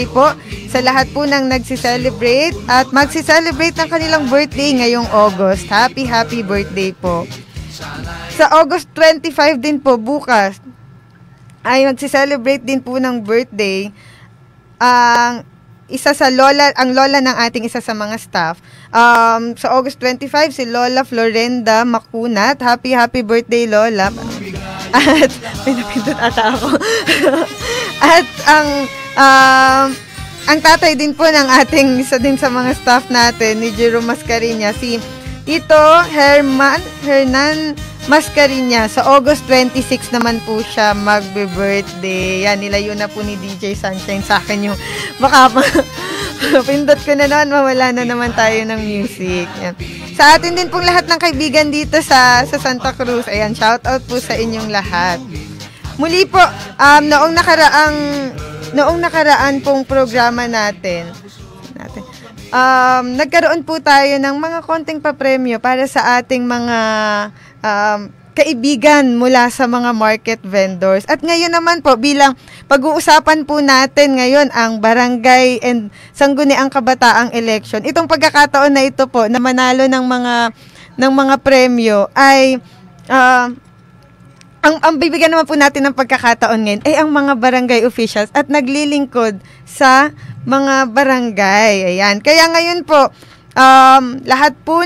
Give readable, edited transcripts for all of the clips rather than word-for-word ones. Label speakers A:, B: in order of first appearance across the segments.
A: po sa lahat po ng nagsi-celebrate at magsi-celebrate ng kanilang birthday ngayong August. Happy birthday po. Sa August 25 din po, bukas, ay magsi-celebrate din po ng birthday ang lola ng ating isa sa mga staff. Sa August 25, si Lola Florenda Macunat. Happy birthday, Lola. At, pinapindot ata ako. At ang tatay din po ng ating isa din sa mga staff natin, ni Jerome Mascariña, si Tito Hernan Mascariña. Sa August 26 naman po siya magbe-birthday. Yan, nilayo na po ni DJ Sunshine sa akin yung baka pindot ko na naman, mawala na naman tayo ng music. Yan. Sa atin din pong lahat ng kaibigan dito sa Santa Cruz. Ayan, shout out po sa inyong lahat. Muli po, noong nakaraan pong programa natin, nagkaroon po tayo ng mga konting papremyo para sa ating mga kaibigan mula sa mga market vendors. At ngayon naman po, bilang pag-uusapan po natin ngayon ang Barangay and Sangguniang Kabataang Election, itong pagkakataon na ito po na manalo ng mga premyo ay ang bibigyan naman po natin ng pagkakataon ngayon ay ang mga barangay officials at naglilingkod sa mga barangay. Ayan. Kaya ngayon po, lahat po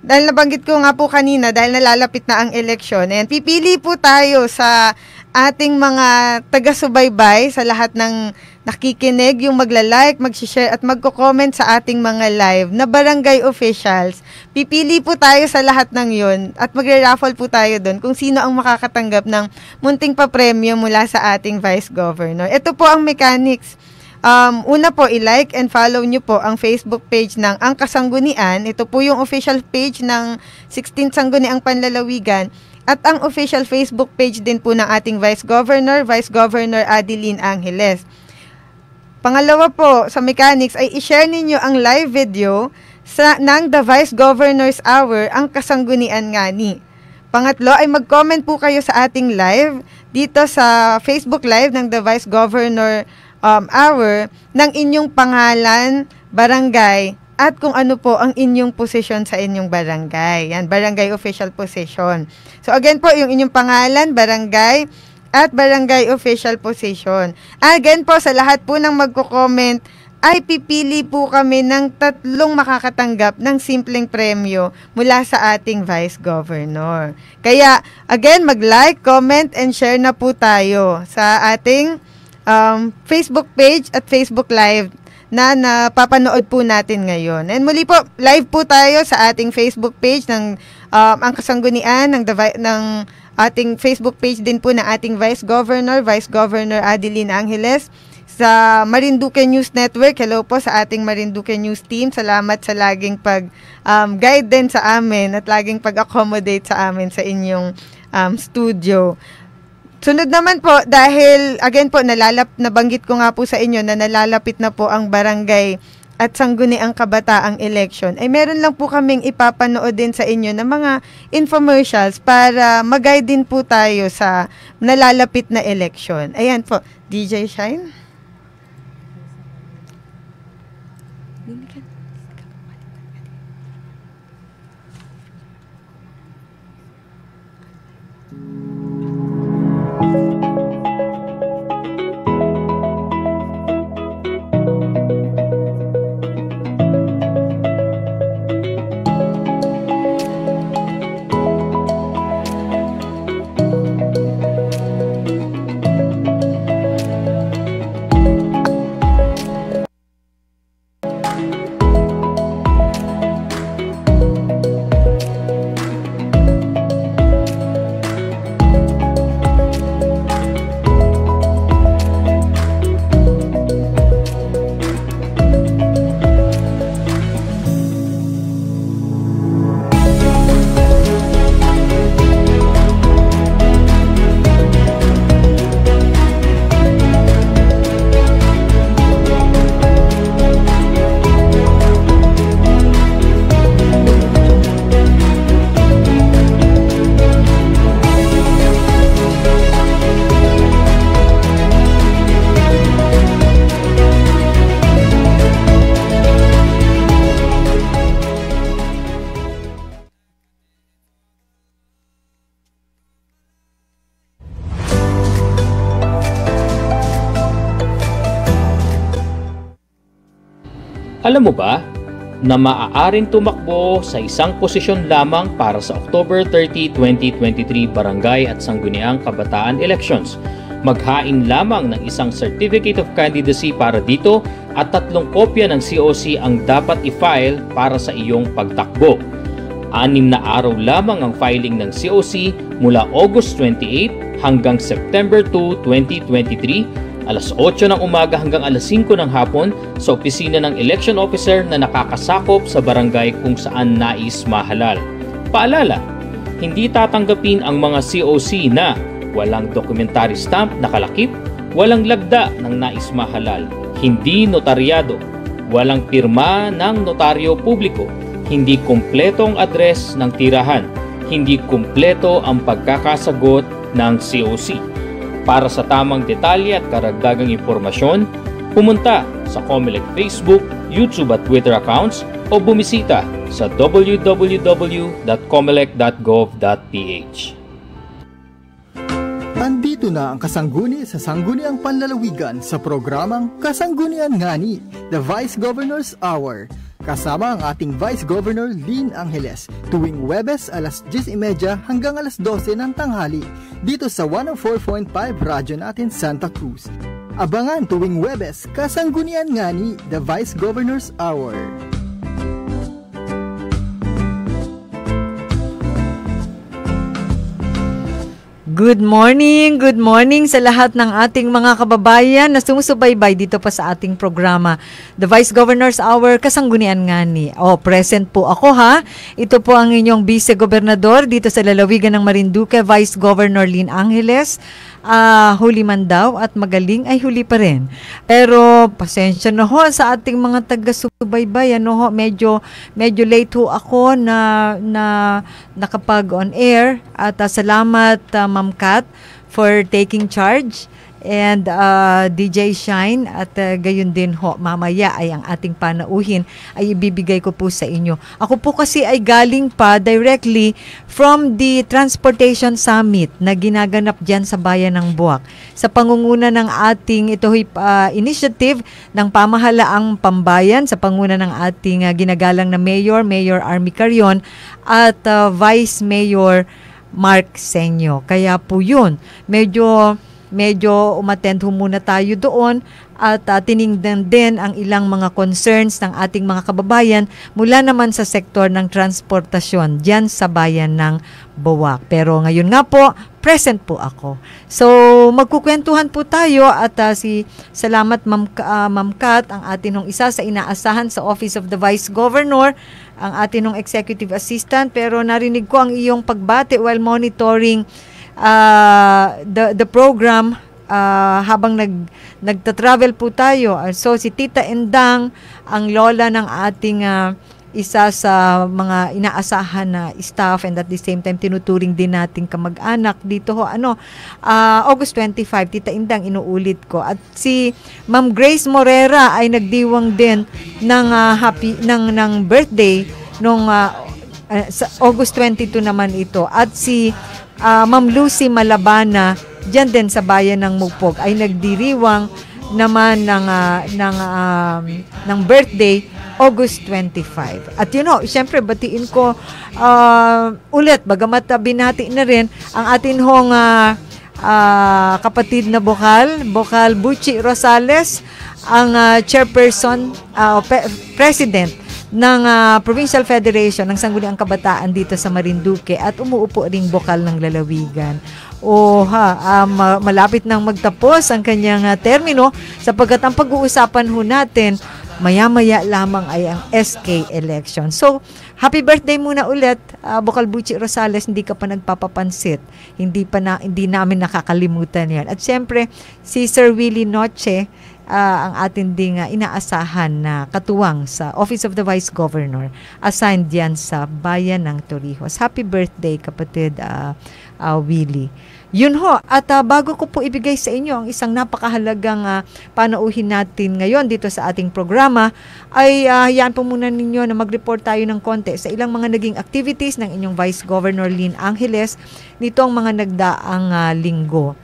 A: dahil nabanggit ko nga po kanina, dahil nalalapit na ang eleksyon, ayan, pipili po tayo sa ating mga taga-subaybay, sa lahat ng nakikinig, yung magla-like, mag-share at magko-comment sa ating mga live na barangay officials. Pipili po tayo sa lahat ng yun at magre-raffle po tayo doon kung sino ang makakatanggap ng munting papremyo mula sa ating Vice Governor. Ito po ang mechanics. Una po, i-like and follow nyo po ang Facebook page ng Angka Sanggunian. Ito po yung official page ng 16th Sangguniang Panlalawigan at ang official Facebook page din po ng ating Vice Governor Adeline Angeles. Pangalawa po, sa mechanics ay i-share ninyo ang live video ng The Vice Governor's Hour, ang Kasanggunian Ngani. Pangatlo ay mag-comment po kayo sa ating live dito sa Facebook Live ng The Vice Governor Hour ng inyong pangalan, barangay, at kung ano po ang inyong posisyon sa inyong barangay. Yan, barangay official position. So again po, yung inyong pangalan, barangay, at barangay official position. Again po, sa lahat po ng magko-comment, ay pipili po kami ng 3 makakatanggap ng simpleng premyo mula sa ating Vice Governor. Kaya, again, mag-like, comment, and share na po tayo sa ating Facebook page at Facebook Live na napapanood po natin ngayon. And muli po, live po tayo sa ating Facebook page ng ang Kasanggunian, ng ating Facebook page din po ng ating Vice Governor Adeline Angeles, sa Marinduque News Network. Hello po sa ating Marinduque News team. Salamat sa laging pag-guide din sa amin at laging pag-accommodate sa amin sa inyong studio. Sunod naman po, dahil again po nabanggit ko nga po sa inyo na nalalapit na po ang barangay at Sangguniang Kabataang Election, ay meron lang po kaming ipapanood din sa inyo ng mga infomercials para mag-guide din po tayo sa nalalapit na election. Ayan po, DJ Shine.
B: Alam mo ba na maaaring tumakbo sa isang posisyon lamang para sa October 30, 2023 Barangay at Sangguniang Kabataan Elections? Maghain lamang ng isang Certificate of Candidacy para dito at 3 kopya ng COC ang dapat i-file para sa iyong pagtakbo. 6 na araw lamang ang filing ng COC mula August 28 hanggang September 2, 2023, alas 8 ng umaga hanggang alas 5 ng hapon sa opisina ng election officer na nakakasakop sa barangay kung saan nais mahalal. Paalala, hindi tatanggapin ang mga COC na walang documentary stamp na kalakip, walang lagda ng nais mahalal, hindi notaryado, walang pirma ng notaryo publiko, hindi kumpletong address ng tirahan, hindi kumpleto ang pagkakasagot ng COC. Para sa tamang detalye at karagdagang impormasyon, pumunta sa COMELEC Facebook, YouTube at Twitter accounts o bumisita sa www.comelec.gov.ph.
C: Andito na ang kasangguni sa Sangguniang Panlalawigan sa programang Kasanggunian Ngani, The Vice Governor's Hour. Kasama ang ating Vice Governor Lynn Angeles tuwing Huwebes alas 10:30 hanggang alas 12 ng tanghali dito sa 104.5 radyo natin Santa Cruz. Abangan tuwing Huwebes, Kasanggunian Ngani, The Vice Governor's Hour.
D: Good morning sa lahat ng ating mga kababayan na sumusubaybay dito pa sa ating programa, The Vice Governor's Hour, Kasanggunian Ngani. Present po ako ha. Ito po ang inyong Vice Gobernador dito sa lalawigan ng Marinduque, Vice Governor Lynn Angeles. Huli man daw at magaling ay huli pa rin. Pero pasensya na ho sa ating mga taga-subaybay. Medyo late ho ako na nakapag on air at salamat Ma'am Kat for taking charge. And DJ Shine at gayon din ho, mamaya ay ang ating panauhin ay ibibigay ko po sa inyo. Ako po kasi ay galing pa directly from the Transportation Summit na ginaganap dyan sa bayan ng Buwak. Sa pangunguna ng ating initiative ng pamahalaang pambayan, sa panguna ng ating ginagalang na Mayor Army Carion at Vice Mayor Mark Senyo. Kaya po yun, medyo umattend muna tayo doon at tiningnan din ang ilang mga concerns ng ating mga kababayan mula naman sa sektor ng transportasyon dyan sa bayan ng Buwak. Pero ngayon nga po, present po ako. So, magkukwentuhan po tayo at salamat Ma'am Kat, ang atin isa sa inaasahan sa Office of the Vice Governor, ang atin Executive Assistant, pero narinig ko ang iyong pagbati while monitoring the program habang nagta-travel po tayo. So si Tita Endang, ang lola ng ating isa sa mga inaasahan na staff, and at the same time tinuturing din nating kamag-anak dito ho August 25, Tita Endang, inuulit ko. At si Ma'am Grace Morera ay nagdiwang din ng birthday nung sa August 22 naman ito. At si Ma'am Lucy Malabana diyan din sa bayan ng Mugpog ay nagdiriwang naman ng birthday August 25. At siyempre batiin ko ulit, bagamat binati na rin ang atin hong kapatid na Bokal Buchi Rosales, ang chairperson, president ng Provincial Federation ng Sangguniang Kabataan dito sa Marinduque at umuupo ring bokal ng lalawigan. Malapit nang magtapos ang kanyang termino sapagkat ang pag-uusapan ho natin maya-maya lamang ay ang SK election. So, happy birthday muna ulit, Bokal Buchi Rosales, hindi ka pa nagpapapansit. Hindi namin nakakalimutan yan. At siyempre, si Sir Willie Noche, ang atin ding inaasahan na katuwang sa Office of the Vice Governor, assigned yan sa bayan ng Torrijos. Happy birthday, kapatid Willie. Yun ho, at bago ko po ibigay sa inyo ang isang napakahalagang panauhin natin ngayon dito sa ating programa, ay hayaan po muna ninyo na mag-report tayo ng konti sa ilang mga naging activities ng inyong Vice Governor Lynn Angeles nitong mga nagdaang linggo.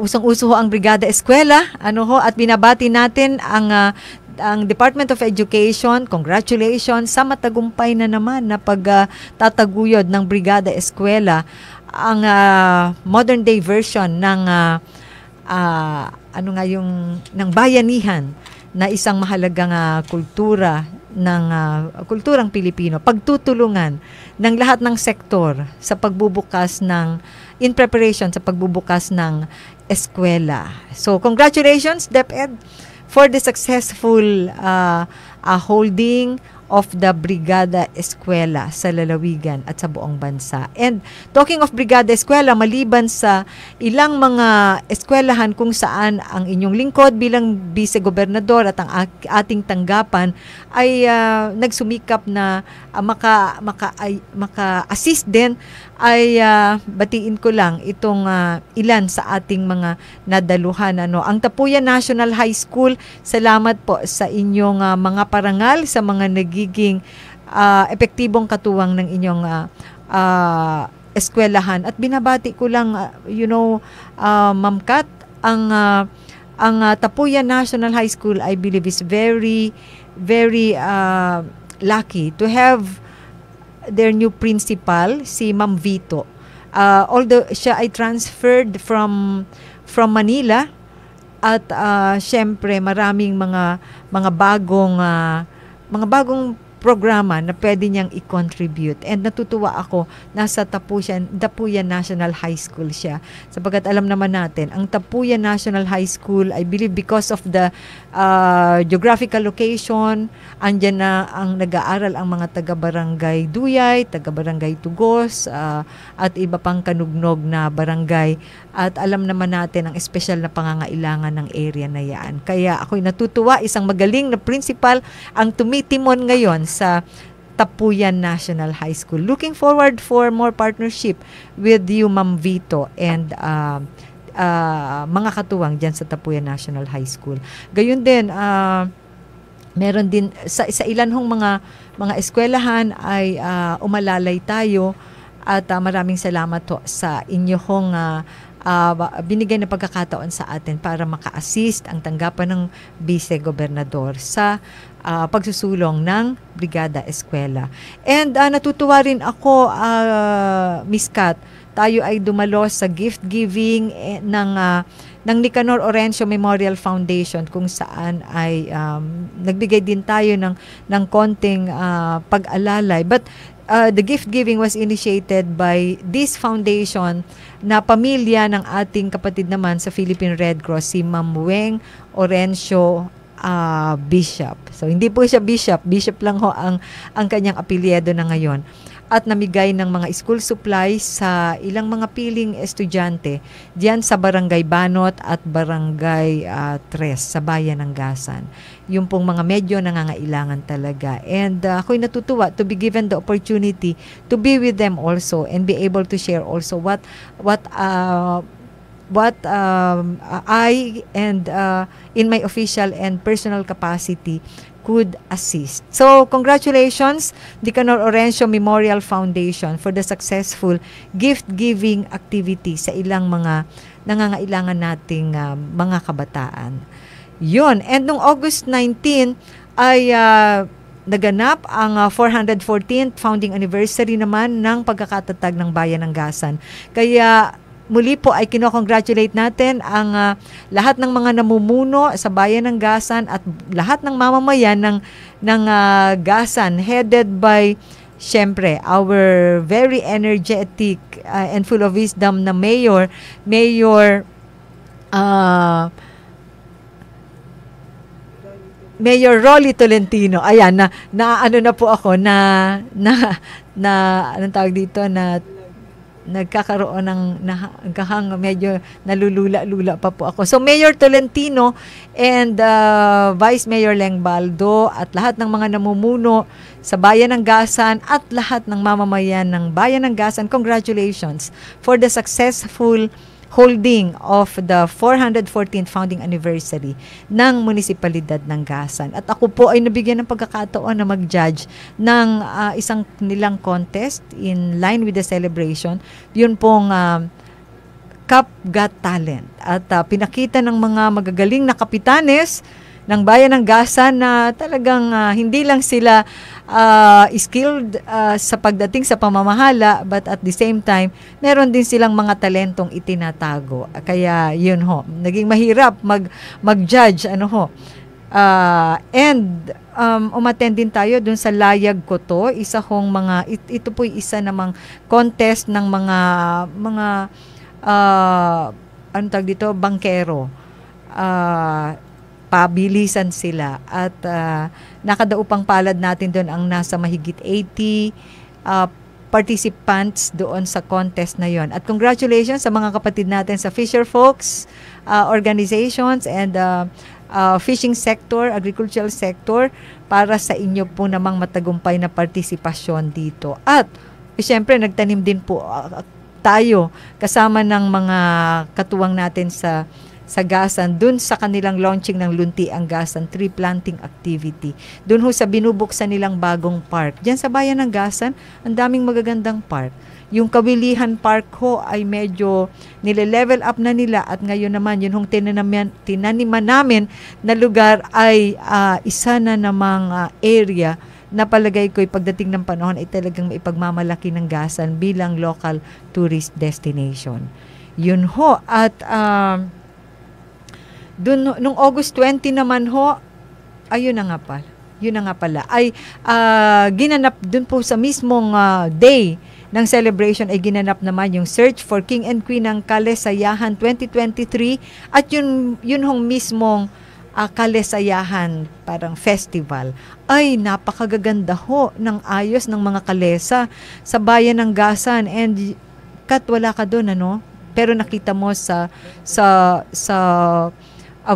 D: Usong-uso ho ang Brigada Eskwela, at binabati natin ang ang Department of Education, congratulations sa matagumpay na naman na pagtataguyod ng Brigada Eskwela, ang modern day version ng ng bayanihan na isang mahalagang kultura ng kulturang Pilipino, pagtutulungan ng lahat ng sektor sa pagbubukas in preparation sa pagbubukas ng eskwela. So, congratulations, DepEd, for the successful holding of the Brigada Eskwela sa lalawigan at sa buong bansa. And talking of Brigada Eskwela, maliban sa ilang mga eskwelahan kung saan ang inyong lingkod bilang Vice-Gobernador at ang ating tanggapan ay nagsumikap na maka-assist din, ay batiin ko lang itong ilan sa ating mga nadaluhan. Ang Tapuya National High School, salamat po sa inyong mga parangal, sa mga nagiging epektibong katuwang ng inyong eskwelahan. At binabati ko lang, Ma'am Kat, ang Tapuya National High School, I believe, is very, very lucky to have their new principal, si Ma'am Vito. Although siya ay transferred from Manila, at syempre maraming mga bagong programa na pwede niyang i-contribute. And natutuwa ako, nasa Tapuya National High School siya. Sapagkat alam naman natin, ang Tapuya National High School, I believe because of the geographical location, andyan na ang nag-aaral ang mga taga-barangay Duyay, taga-barangay Tugos, at iba pang kanugnog na barangay. At alam naman natin ang espesyal na pangangailangan ng area na yan. Kaya ako'y natutuwa, isang magaling na principal ang tumitimon ngayon sa Tapuyan National High School. Looking forward for more partnership with you, Ma'am Vito, and mga katuwang dyan sa Tapuyan National High School. Gayun din, meron din sa ilan hong mga eskwelahan ay umalalay tayo, at maraming salamat to sa inyong binigay na pagkakataon sa atin para maka-assist ang tanggapan ng Vice-Gobernador sa pagsusulong ng Brigada Eskwela. And natutuwa rin ako, Miss Kat, tayo ay dumalo sa gift giving ng Nicanor Orencio Memorial Foundation, kung saan ay nagbigay din tayo ng konting pag-alalay. But the gift giving was initiated by this foundation na pamilya ng ating kapatid naman sa Philippine Red Cross, si Ma'am Weng Orencio Bishop. So hindi po siya bishop lang ho ang kanyang apelyido na ngayon. At namigay ng mga school supplies sa ilang mga piling estudyante diyan sa Barangay Banot at Barangay Tres sa Bayan ng Gasan. Yung pong mga medyo nangangailangan talaga. And ako'y natutuwa to be given the opportunity to be with them also and be able to share also what I and in my official and personal capacity could assist. So, congratulations, Nicanor Orencio Memorial Foundation, for the successful gift-giving activity sa ilang mga nangangailangan nating mga kabataan. Yun. And noong August 19 ay naganap ang 414th founding anniversary naman ng pagkakatatag ng Bayan ng Gasan. Kaya muli po ay kinocongratulate natin ang lahat ng mga namumuno sa Bayan ng Gasan at lahat ng mamamayan ng Gasan, headed by, syempre, our very energetic and full of wisdom na Mayor Rolly Tolentino. Ayan, na ano na po ako na anong tawag dito, na nagkakaroon ng medyo nalulula-lula pa po ako. So, Mayor Tolentino and Vice Mayor Leng Baldo at lahat ng mga namumuno sa Bayan ng Gasan at lahat ng mamamayan ng Bayan ng Gasan, congratulations for the successful holding of the 414th founding anniversary ng munisipalidad ng Gasan. At ako po ay nabigyan ng pagkakataon na mag-judge ng isang nilang contest in line with the celebration. Yun pong Cup Got Talent. At pinakita ng mga magagaling na kapitanes ng bayan ng Gasan na talagang hindi lang sila skilled sa pagdating sa pamamahala, but at the same time, meron din silang mga talentong itinatago. Kaya yun ho, naging mahirap mag-judge, umattend din tayo dun sa Layag Koto, ito po isa namang contest ng mga bangkero. Pabilisan sila at nakadaupang palad natin doon ang nasa mahigit 80 participants doon sa contest na yon. At congratulations sa mga kapatid natin sa Fisher Folks organizations and fishing sector, agricultural sector, para sa inyo po namang matagumpay na partisipasyon dito. At siyempre nagtanim din po tayo kasama ng mga katuwang natin sa Gasan, dun sa kanilang launching ng Lunti ang Gasan tree planting activity. Dun ho sa binubuksan nilang bagong park. Diyan sa bayan ng Gasan, ang daming magagandang park. Yung Kawilihan Park ho ay medyo nile-level up na nila, at ngayon naman yun hong tinaniman namin na lugar ay isa na namang area na palagay ko'y pagdating ng panahon ay talagang maipagmamalaki ng Gasan bilang local tourist destination. Yun ho. At nung August 20 naman ho, ayun na nga pala, ay ginanap dun po sa mismong day ng celebration, ay ginanap naman yung Search for King and Queen ng Kalesayahan 2023, at yun hong mismong Kalesayahan parang festival ay napakagaganda ho ng ayos ng mga kalesa sa bayan ng Gasan. And wala ka doon, pero nakita mo sa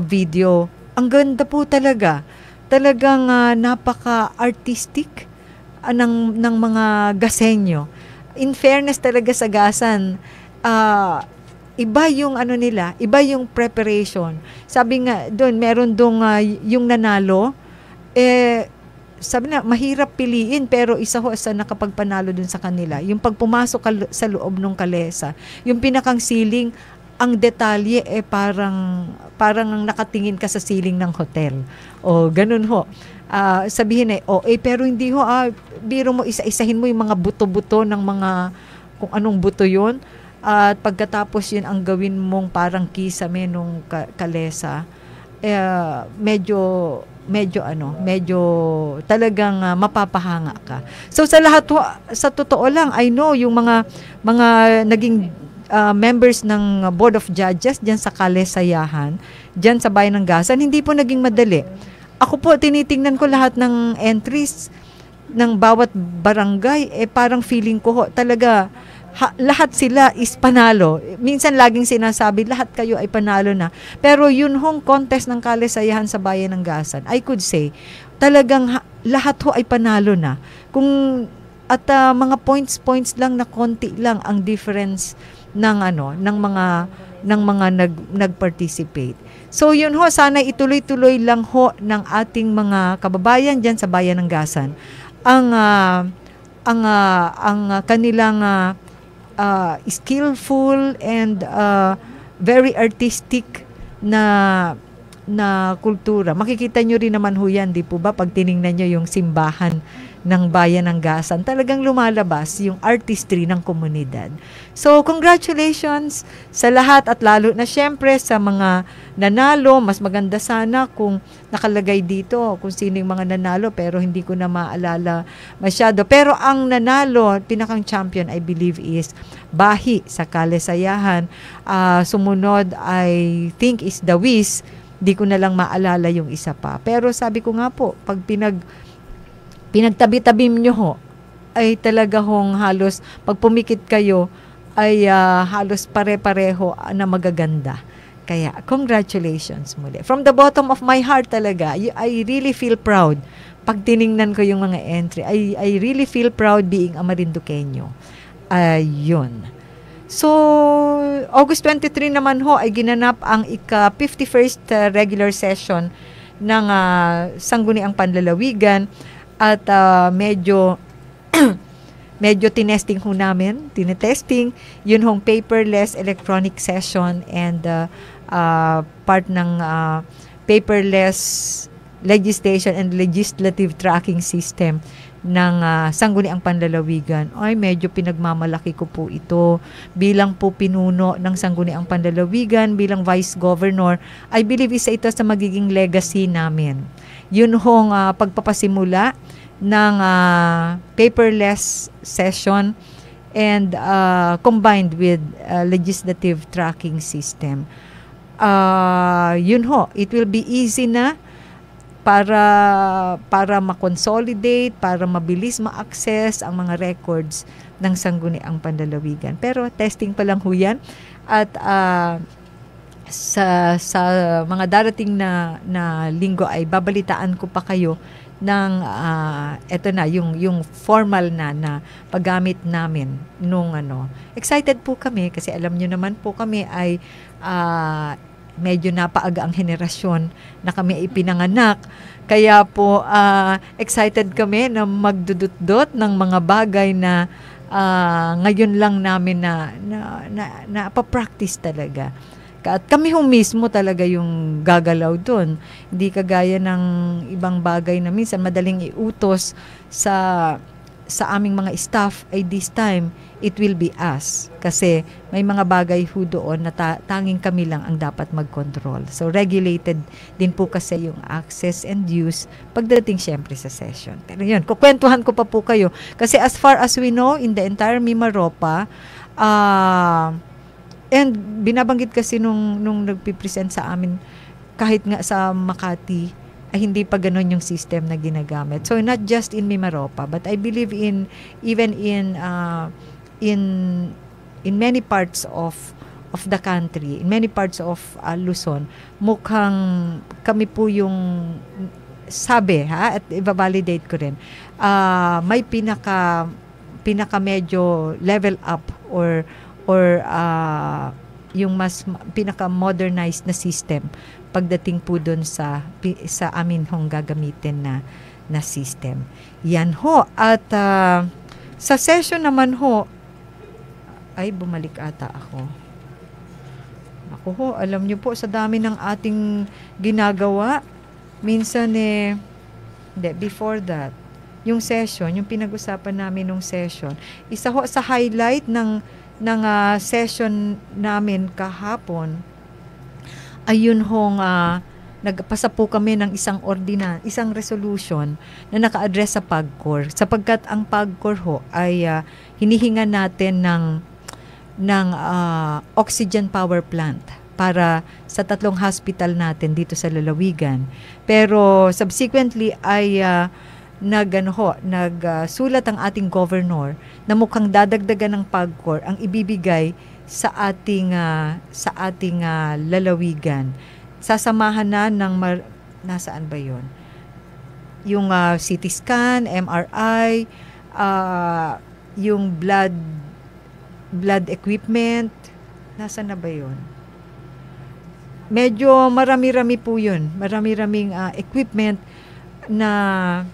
D: video, ang ganda po talaga. Talagang napaka-artistic ng mga Gasenyo. In fairness talaga sa Gasan, iba yung nila, iba yung preparation. Sabi nga doon, meron doon yung nanalo, sabi na, mahirap piliin, pero isa ho sa nakapagpanalo dun sa kanila. Yung pagpumasok sa loob ng kalesa, yung pinakang ceiling, ang detalye parang nakatingin ka sa ceiling ng hotel. O ganun ho. Sabihin pero hindi ho, biro mo, isa-isahin mo yung mga buto-buto ng mga, kung anong buto yun. At pagkatapos yun, ang gawin mong parang kisame nung kalesa, medyo talagang mapapahanga ka. So sa lahat ho, sa totoo lang, I know yung mga naging members ng Board of Judges diyan sa Kalesayahan, diyan sa bayan ng Gasan, hindi po naging madali. Ako po, tinitingnan ko lahat ng entries ng bawat barangay, parang feeling ko ho, talaga, lahat sila is panalo. Minsan laging sinasabi, lahat kayo ay panalo na. Pero yun hong contest ng Kalesayahan sa bayan ng Gasan, I could say, talagang lahat ho ay panalo na. At mga points lang na konti lang ang difference ng mga nag-participate. So yun ho, sana ituloy-tuloy lang ho ng ating mga kababayan diyan sa bayan ng Gasan ang kanilang skillful and very artistic na kultura. Makikita nyo rin naman ho yan, di po ba? Pag tiningnan nyo yung simbahan ng bayan ng Gasan, talagang lumalabas yung artistry ng komunidad. So, congratulations sa lahat, at lalo na syempre sa mga nanalo. Mas maganda sana kung nakalagay dito kung sino yung mga nanalo, pero hindi ko na maalala masyado. Pero ang nanalo, pinakang champion, I believe is Bahi sa Kalesayahan. Sumunod, I think is The Wiz. Di ko na lang maalala yung isa pa. Pero sabi ko nga po, pag pinagtabi-tabi nyo ho, ay talaga hong halos, pag pumikit kayo, ay halos pare-pareho na magaganda. Kaya, congratulations muli. From the bottom of my heart talaga, I really feel proud. Pag tiningnan ko yung mga entry, I really feel proud being a Marinduqueño. Yun. So, August 23 naman ho, ay ginanap ang ika-51st regular session ng Sangguniang Panlalawigan. At medyo tinesting ho namin, tinetesting, yun hong paperless electronic session and part ng paperless legislation and legislative tracking system ng Sangguniang Panlalawigan, ay medyo pinagmamalaki ko po ito bilang po pinuno ng Sangguniang Panlalawigan, bilang Vice Governor. I believe isa ito sa magiging legacy namin. Yun hong pagpapasimula ng paperless session and combined with legislative tracking system. Yun ho, it will be easy na para ma-consolidate, para mabilis ma-access ang mga records ng Sangguniang Panlalawigan. Pero testing pa lang ho yan. At sa mga darating na linggo ay babalitaan ko pa kayo ng eto na yung formal na paggamit namin nung Excited po kami kasi alam nyo naman po kami ay medyo napaaga ang henerasyon na kami ay pinanganak. Kaya po excited kami na magdudot-dot ng mga bagay na ngayon lang namin na pa-practice talaga. At kami mismo talaga yung gagalaw doon. Hindi kagaya ng ibang bagay na minsan madaling iutos sa aming mga staff ay this time it will be us. Kasi may mga bagay ho doon na tanging kami lang ang dapat mag-control. So regulated din po kasi yung access and use pagdating syempre sa session. Pero yun, kukwentuhan ko pa po kayo. Kasi as far as we know, in the entire Mimaropa, and binabanggit kasi nung nagpipresent sa amin, kahit nga sa Makati, ay hindi pa ganun yung system na ginagamit. So not just in Mimaropa, but I believe even in many parts of the country, in many parts of Luzon, mukhang kami po yung sabi, at i-validate ko rin, may pinaka medyo level up or yung mas pinaka modernized na system pagdating po doon sa amin hong gagamitin na system. Yan ho. At sa session naman ho, ay bumalik ata ako. Ako ho, alam niyo po, sa dami ng ating ginagawa, minsan hindi, before that, yung session, yung pinag-usapan namin nung session, isa ho sa highlight ng session namin kahapon, ayun hong nagpasa po kami ng isang resolution na naka-address sa PAGCOR, sapagkat ang PAGCOR ho ay hinihinga natin ng oxygen power plant para sa 3 hospital natin dito sa Lalawigan. Pero subsequently ay nagsulat ang ating governor na mukhang dadagdagan ng PAGCOR ang ibibigay sa ating lalawigan. Sasamahan na ng nasaan ba 'yon? Yung CT scan, MRI, yung blood equipment, nasaan na ba 'yon? Medyo marami-rami po 'yun. Marami-raming equipment na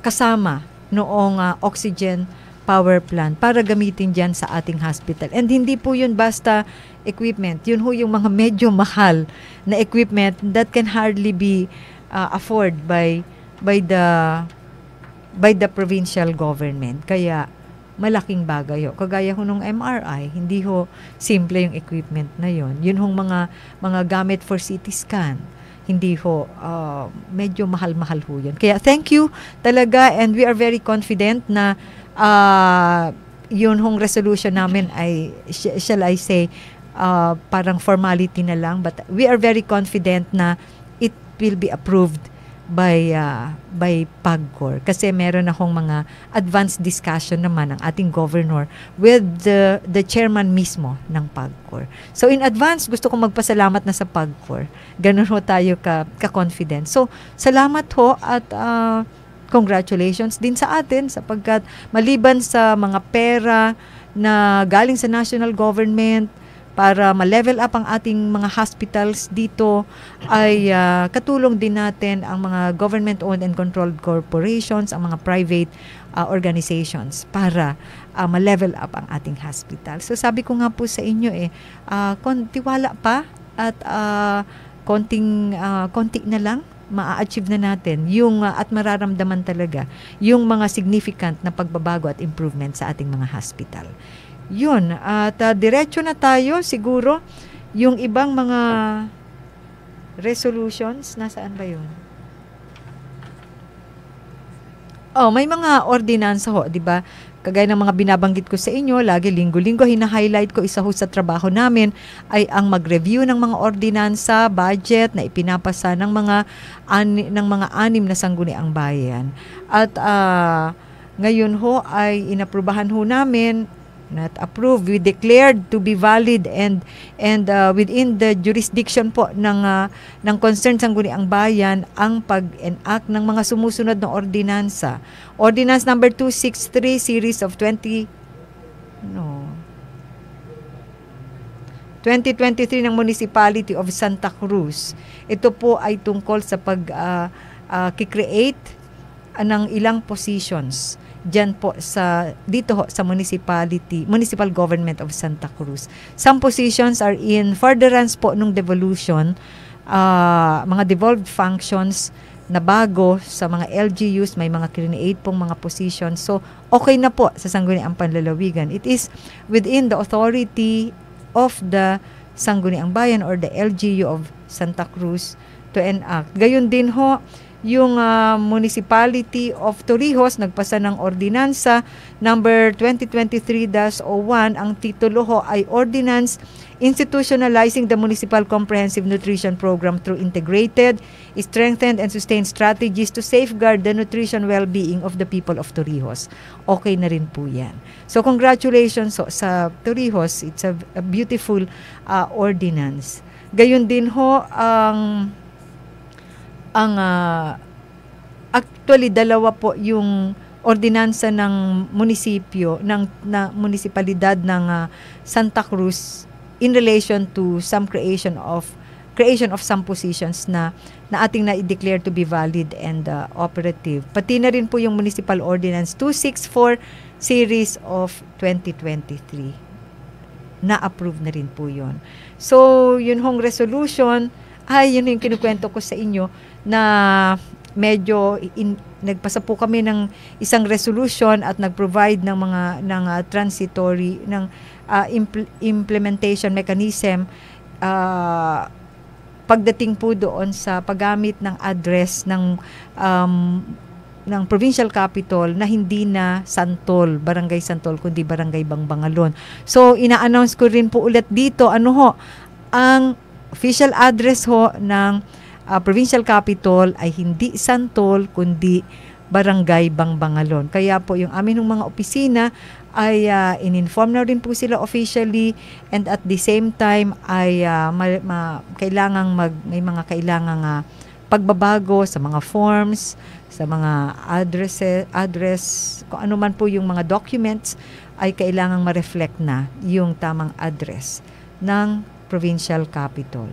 D: kasama noong oxygen power plant para gamitin dyan sa ating hospital. And hindi po yun basta equipment. Yun ho yung mga medyo mahal na equipment that can hardly be afford by the provincial government. Kaya malaking bagay ho. Kagaya ho nung MRI, hindi ho simple yung equipment na yun. Yun hong mga gamit for CT scan. Hindi ho, medyo mahal-mahal ho yun. Kaya thank you talaga, and we are very confident na yun hong resolution namin ay, shall I say, parang formality na lang, but we are very confident na it will be approved by PAGCOR, kasi meron akong mga advanced discussion naman ng ating governor with the chairman mismo ng PAGCOR. So in advance, gusto kong magpasalamat na sa PAGCOR. Ganun ho tayo ka-confident. So salamat ho, at congratulations din sa atin, sapagkat maliban sa mga pera na galing sa national government para ma-level up ang ating mga hospitals dito, ay katulong din natin ang mga government-owned and controlled corporations, ang mga private organizations para ma-level up ang ating hospital. So sabi ko nga po sa inyo tiwala pa at konti na lang maa-achieve na natin yung at mararamdaman talaga yung mga significant na pagbabago at improvement sa ating mga hospital. Yun, at diretso na tayo siguro yung ibang mga resolutions, nasaan ba yun? May mga ordinansa ho, 'di ba? Kagaya ng mga binabanggit ko sa inyo, lagi linggo-linggo hina-highlight ko, isa ho sa trabaho namin ay ang mag-review ng mga ordinansa, budget na ipinapasa ng mga anim na sangguniang bayan. At ngayon ho ay inaprubahan ho namin, not approved, we declared to be valid and within the jurisdiction po ng concerned sangguniang bayan ang pag-enact ng mga sumusunod na ordinansa. Ordinance number 263 series of 2023 ng Municipality of Santa Cruz. Ito po ay tungkol sa pag-create ng ilang positions diyan po dito sa municipal government of Santa Cruz. Some positions are in furtherance po nung devolution, mga devolved functions na bago sa mga LGUs, may mga create pong mga positions. So, okay na po sa Sangguniang Panlalawigan. It is within the authority of the Sangguniang Bayan or the LGU of Santa Cruz to enact. Gayon din ho, yung Municipality of Torrijos nagpasa ng ordinansa number 2023-01. Ang titulo ho ay Ordinance Institutionalizing the Municipal Comprehensive Nutrition Program through integrated, strengthened, and sustained strategies to safeguard the nutrition well-being of the people of Torrijos. Okay na rin po yan. So congratulations sa Torrijos. It's a beautiful ordinance. Gayon din ho actually dalawa po yung ordinansa ng munisipyo na munisipalidad ng Santa Cruz in relation to some creation of some positions na ating na-declare to be valid and operative. Pati na rin po yung Municipal Ordinance 264 series of 2023. Na-approve na rin po yun. So, yun hong resolution ay yun yung kinukwento ko sa inyo na medyo nagpasa po kami ng isang resolution at nag-provide ng transitory ng implementation mechanism pagdating po doon sa paggamit ng address ng provincial capital na hindi na Santol, Barangay Santol, kundi Barangay Bangbangalon. So ina-announce ko rin po ulit dito ang official address ho ng provincial capital ay hindi Santol kundi Barangay Bangbangalon. Kaya po yung amin ng mga opisina ay in-inform na rin po sila officially, and at the same time ay may mga kailangang pagbabago sa mga forms, sa mga address, kung ano man po yung mga documents ay kailangang ma-reflect na yung tamang address ng provincial capital.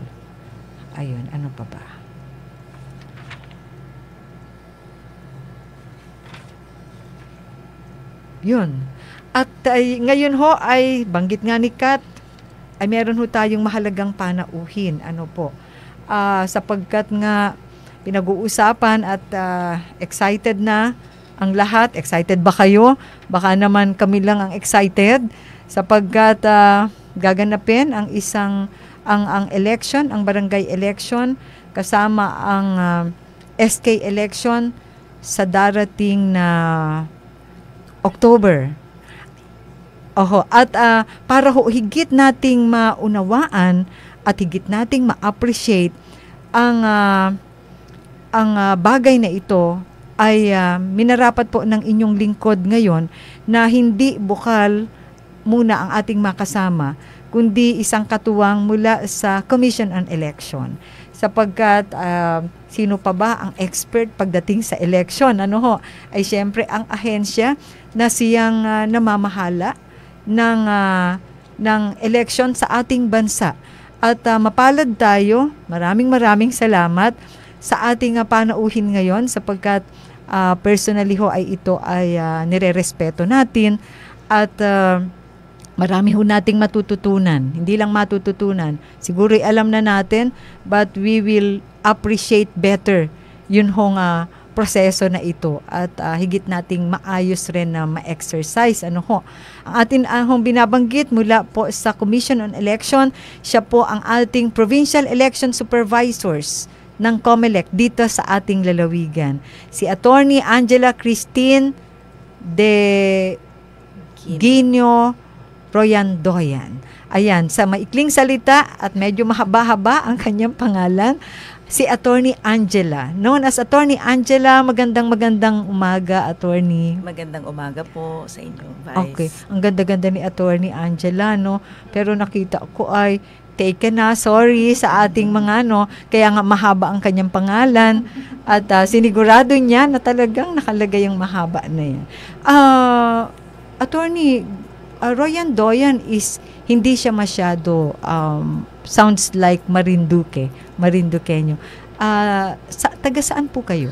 D: Ayun, ano pa ba? Yun. At ngayon ho ay banggit nga ni Kat, ay meron ho tayong mahalagang panauhin. Ano po? Sapagkat nga pinag-uusapan at excited na ang lahat. Excited ba kayo? Baka naman kami lang ang excited sapagkat gaganapin ang election, ang barangay election kasama ang SK election sa darating na October. At para higit nating maunawaan at higit nating ma-appreciate ang bagay na ito ay minarapat po ng inyong lingkod ngayon na hindi bukal muna ang ating makasama kundi isang katuwang mula sa Commission on Election. Sapagkat sino pa ba ang expert pagdating sa election? Ay siyempre ang ahensya na siyang namamahala ng election sa ating bansa. At mapalad tayo, maraming salamat sa ating panauhin ngayon sapagkat personally ho ay ito ay nirerespeto natin at marami ho nating matututunan. Hindi lang matututunan. Siguro alam na natin, but we will appreciate better yun hong proseso na ito at higit nating maayos rin na ma-exercise. Ang atin hong binabanggit mula po sa Commission on Election, siya po ang ating Provincial Election Supervisors ng COMELEC dito sa ating lalawigan. Si Attorney Angela Christine de Ginio Royandoyan. Ayan, sa maikling salita at medyo mahaba-haba ang kanyang pangalan, si Attorney Angela. Known as Attorney Angela, magandang umaga, Attorney.
E: Magandang umaga po sa inyo, Vice.
D: Okay, ang ganda-ganda ni Attorney Angela, no? Pero nakita ko ay taken na, sorry sa ating mga kaya nga mahaba ang kanyang pangalan at sinigurado niya na talagang nakalagay yung mahaba na yan. Attorney, Royandoyan is hindi siya masyado sounds like Marinduqueño. Taga saan po kayo?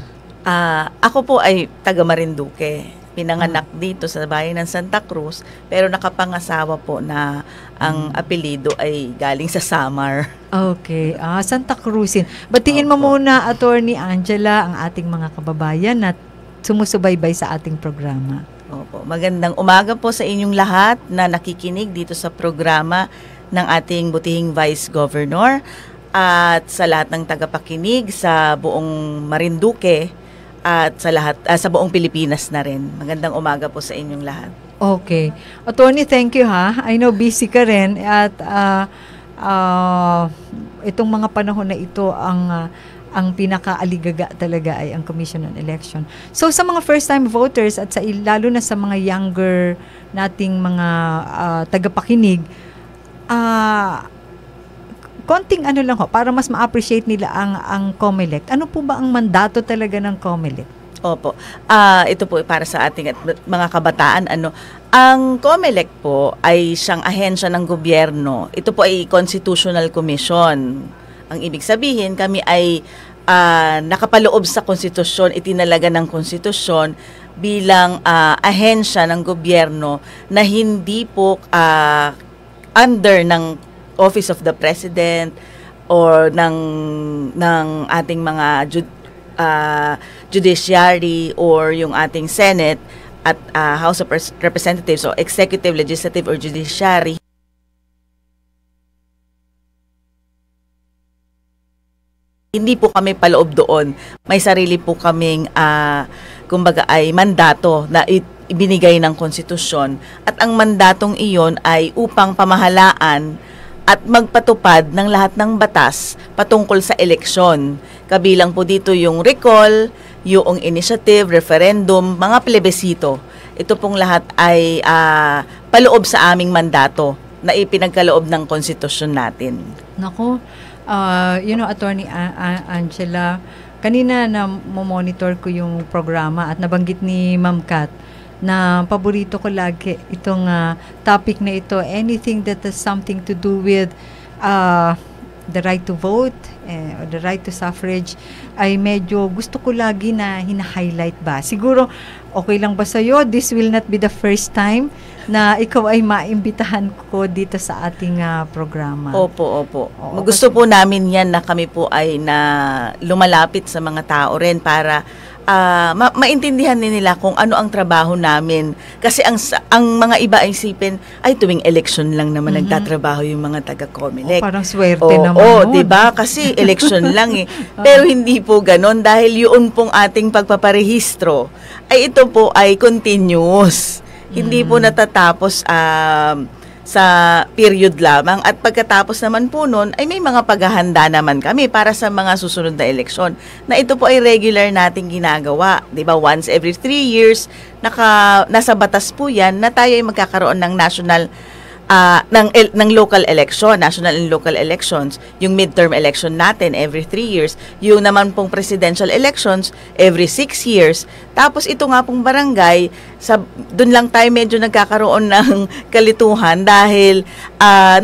E: Ako po ay taga Marinduque. Pinanganak dito sa bayan ng Santa Cruz, pero nakapangasawa po na ang apelyido ay galing sa Samar.
D: Okay, Santa Cruzin. Batiin mo muna, Attorney Angela, ang ating mga kababayan na sumusubaybay sa ating programa.
E: Opo. Magandang umaga po sa inyong lahat na nakikinig dito sa programa ng ating butihing Vice Governor at sa lahat ng tagapakinig sa buong Marinduque at sa buong Pilipinas na rin. Magandang umaga po sa inyong lahat.
D: Okay. Attorney, thank you ha. I know busy ka rin at itong mga panahon na ito ang pinakaaligaga talaga ay ang Commission on Election. So sa mga first-time voters at lalo na sa mga younger nating mga tagapakinig, konting lang para mas ma-appreciate nila ang COMELEC. Ano po ba ang mandato talaga ng COMELEC?
E: Opo. Ito po para sa ating mga kabataan. Ang COMELEC po ay siyang ahensya ng gobyerno. Ito po ay Constitutional Commission. Ang ibig sabihin, kami ay nakapaloob sa konstitusyon, itinalaga ng konstitusyon bilang ahensya ng gobyerno na hindi po under ng Office of the President or ng ating mga judiciary or yung ating Senate at House of Representatives o Executive, Legislative or Judiciary. Hindi po kami paloob doon. May sarili po kaming, kumbaga ay mandato na ibinigay ng konstitusyon. At ang mandatong iyon ay upang pamahalaan at magpatupad ng lahat ng batas patungkol sa eleksyon. Kabilang po dito yung recall, yung initiative, referendum, mga plebisito. Ito pong lahat ay paloob sa aming mandato na ipinagkaloob ng konstitusyon natin.
D: Nako, Attorney Angela, kanina na monitor ko yung programa at nabanggit ni Ma'am Kat na paborito ko lagi itong topic na ito, anything that has something to do with the right to vote or the right to suffrage, ay medyo gusto ko lagi na hina-highlight ba. Siguro, okay lang ba sa'yo? This will not be the first time na ikaw ay maimbitahan ko dito sa ating programa.
E: Opo. Gusto po namin yan na kami po ay na lumalapit sa mga tao rin para maintindihan nila kung ano ang trabaho namin. Kasi ang mga iba ay isipin, ay tuwing election lang naman nagtatrabaho yung mga taga-COMELEC.
D: Parang swerte naman.
E: Diba? Kasi election lang eh. Pero hindi po ganon dahil yun pong ating pagpaparehistro ay ito po ay continuous. Hindi po natatapos sa period lamang at pagkatapos naman po nun ay may mga paghahanda naman kami para sa mga susunod na eleksyon na ito po ay regular nating ginagawa, 'di ba? Once every 3 years nasa batas po 'yan na tayo ay magkakaroon ng national ng local election, national and local elections, yung midterm election natin every 3 years, yung naman pong presidential elections every 6 years. Tapos ito nga pong barangay, doon lang tayo medyo nagkakaroon ng kalituhan dahil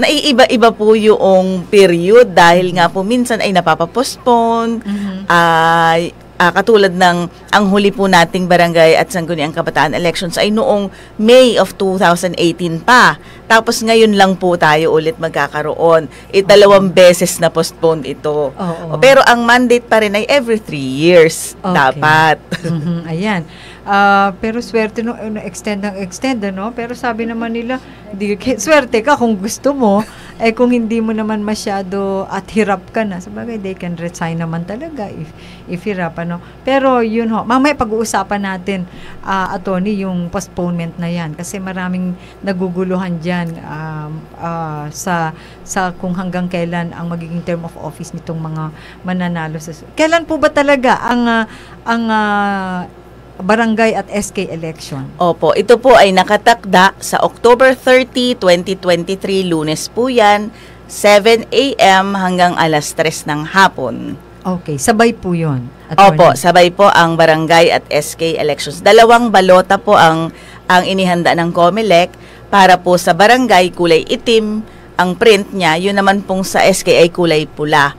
E: naiiba-iba po yung period dahil nga po minsan ay napapapostpone, katulad ng ang huli po nating barangay at sangguniang kabataan elections ay noong May of 2018 pa. Tapos ngayon lang po tayo ulit magkakaroon. 2 beses na postpone ito. Pero ang mandate pa rin ay every 3 years dapat.
D: Ayan. Pero swerte no, extend, no? Pero sabi naman nila, swerte ka kung gusto mo, kung hindi mo naman masyado at hirap ka na, sabagay, they can resign naman talaga if hirap, ano. Pero yun ho, mamaya pag-uusapan natin, attorney, yung postponement na yan, kasi maraming naguguluhan dyan sa kung hanggang kailan ang magiging term of office nitong mga mananalo. Kailan po ba talaga ang barangay at SK election?
E: Opo, ito po ay nakatakda sa October 30, 2023, Lunes po yan, 7 a.m. hanggang alas 3 ng hapon.
D: Okay, sabay po yun,
E: attorney. Opo, sabay po ang barangay at SK elections. 2 balota po ang inihanda ng COMELEC. Para po sa barangay, kulay itim, ang print niya, yun naman pong sa SK ay kulay pula.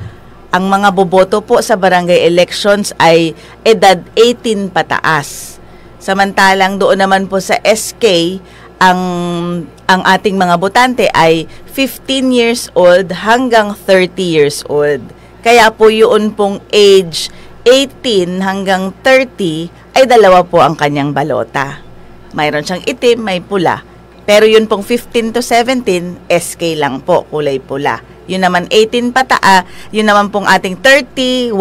E: Ang mga boboto po sa barangay elections ay edad 18 pataas. Samantalang doon naman po sa SK, ang ating mga botante ay 15 years old hanggang 30 years old. Kaya po yun pong age 18 hanggang 30 ay 2 po ang kanyang balota. Mayroon siyang itim, may pula. Pero yun pong 15 to 17, SK lang po, kulay pula. Yun naman 18 pataas, yun naman pong ating 31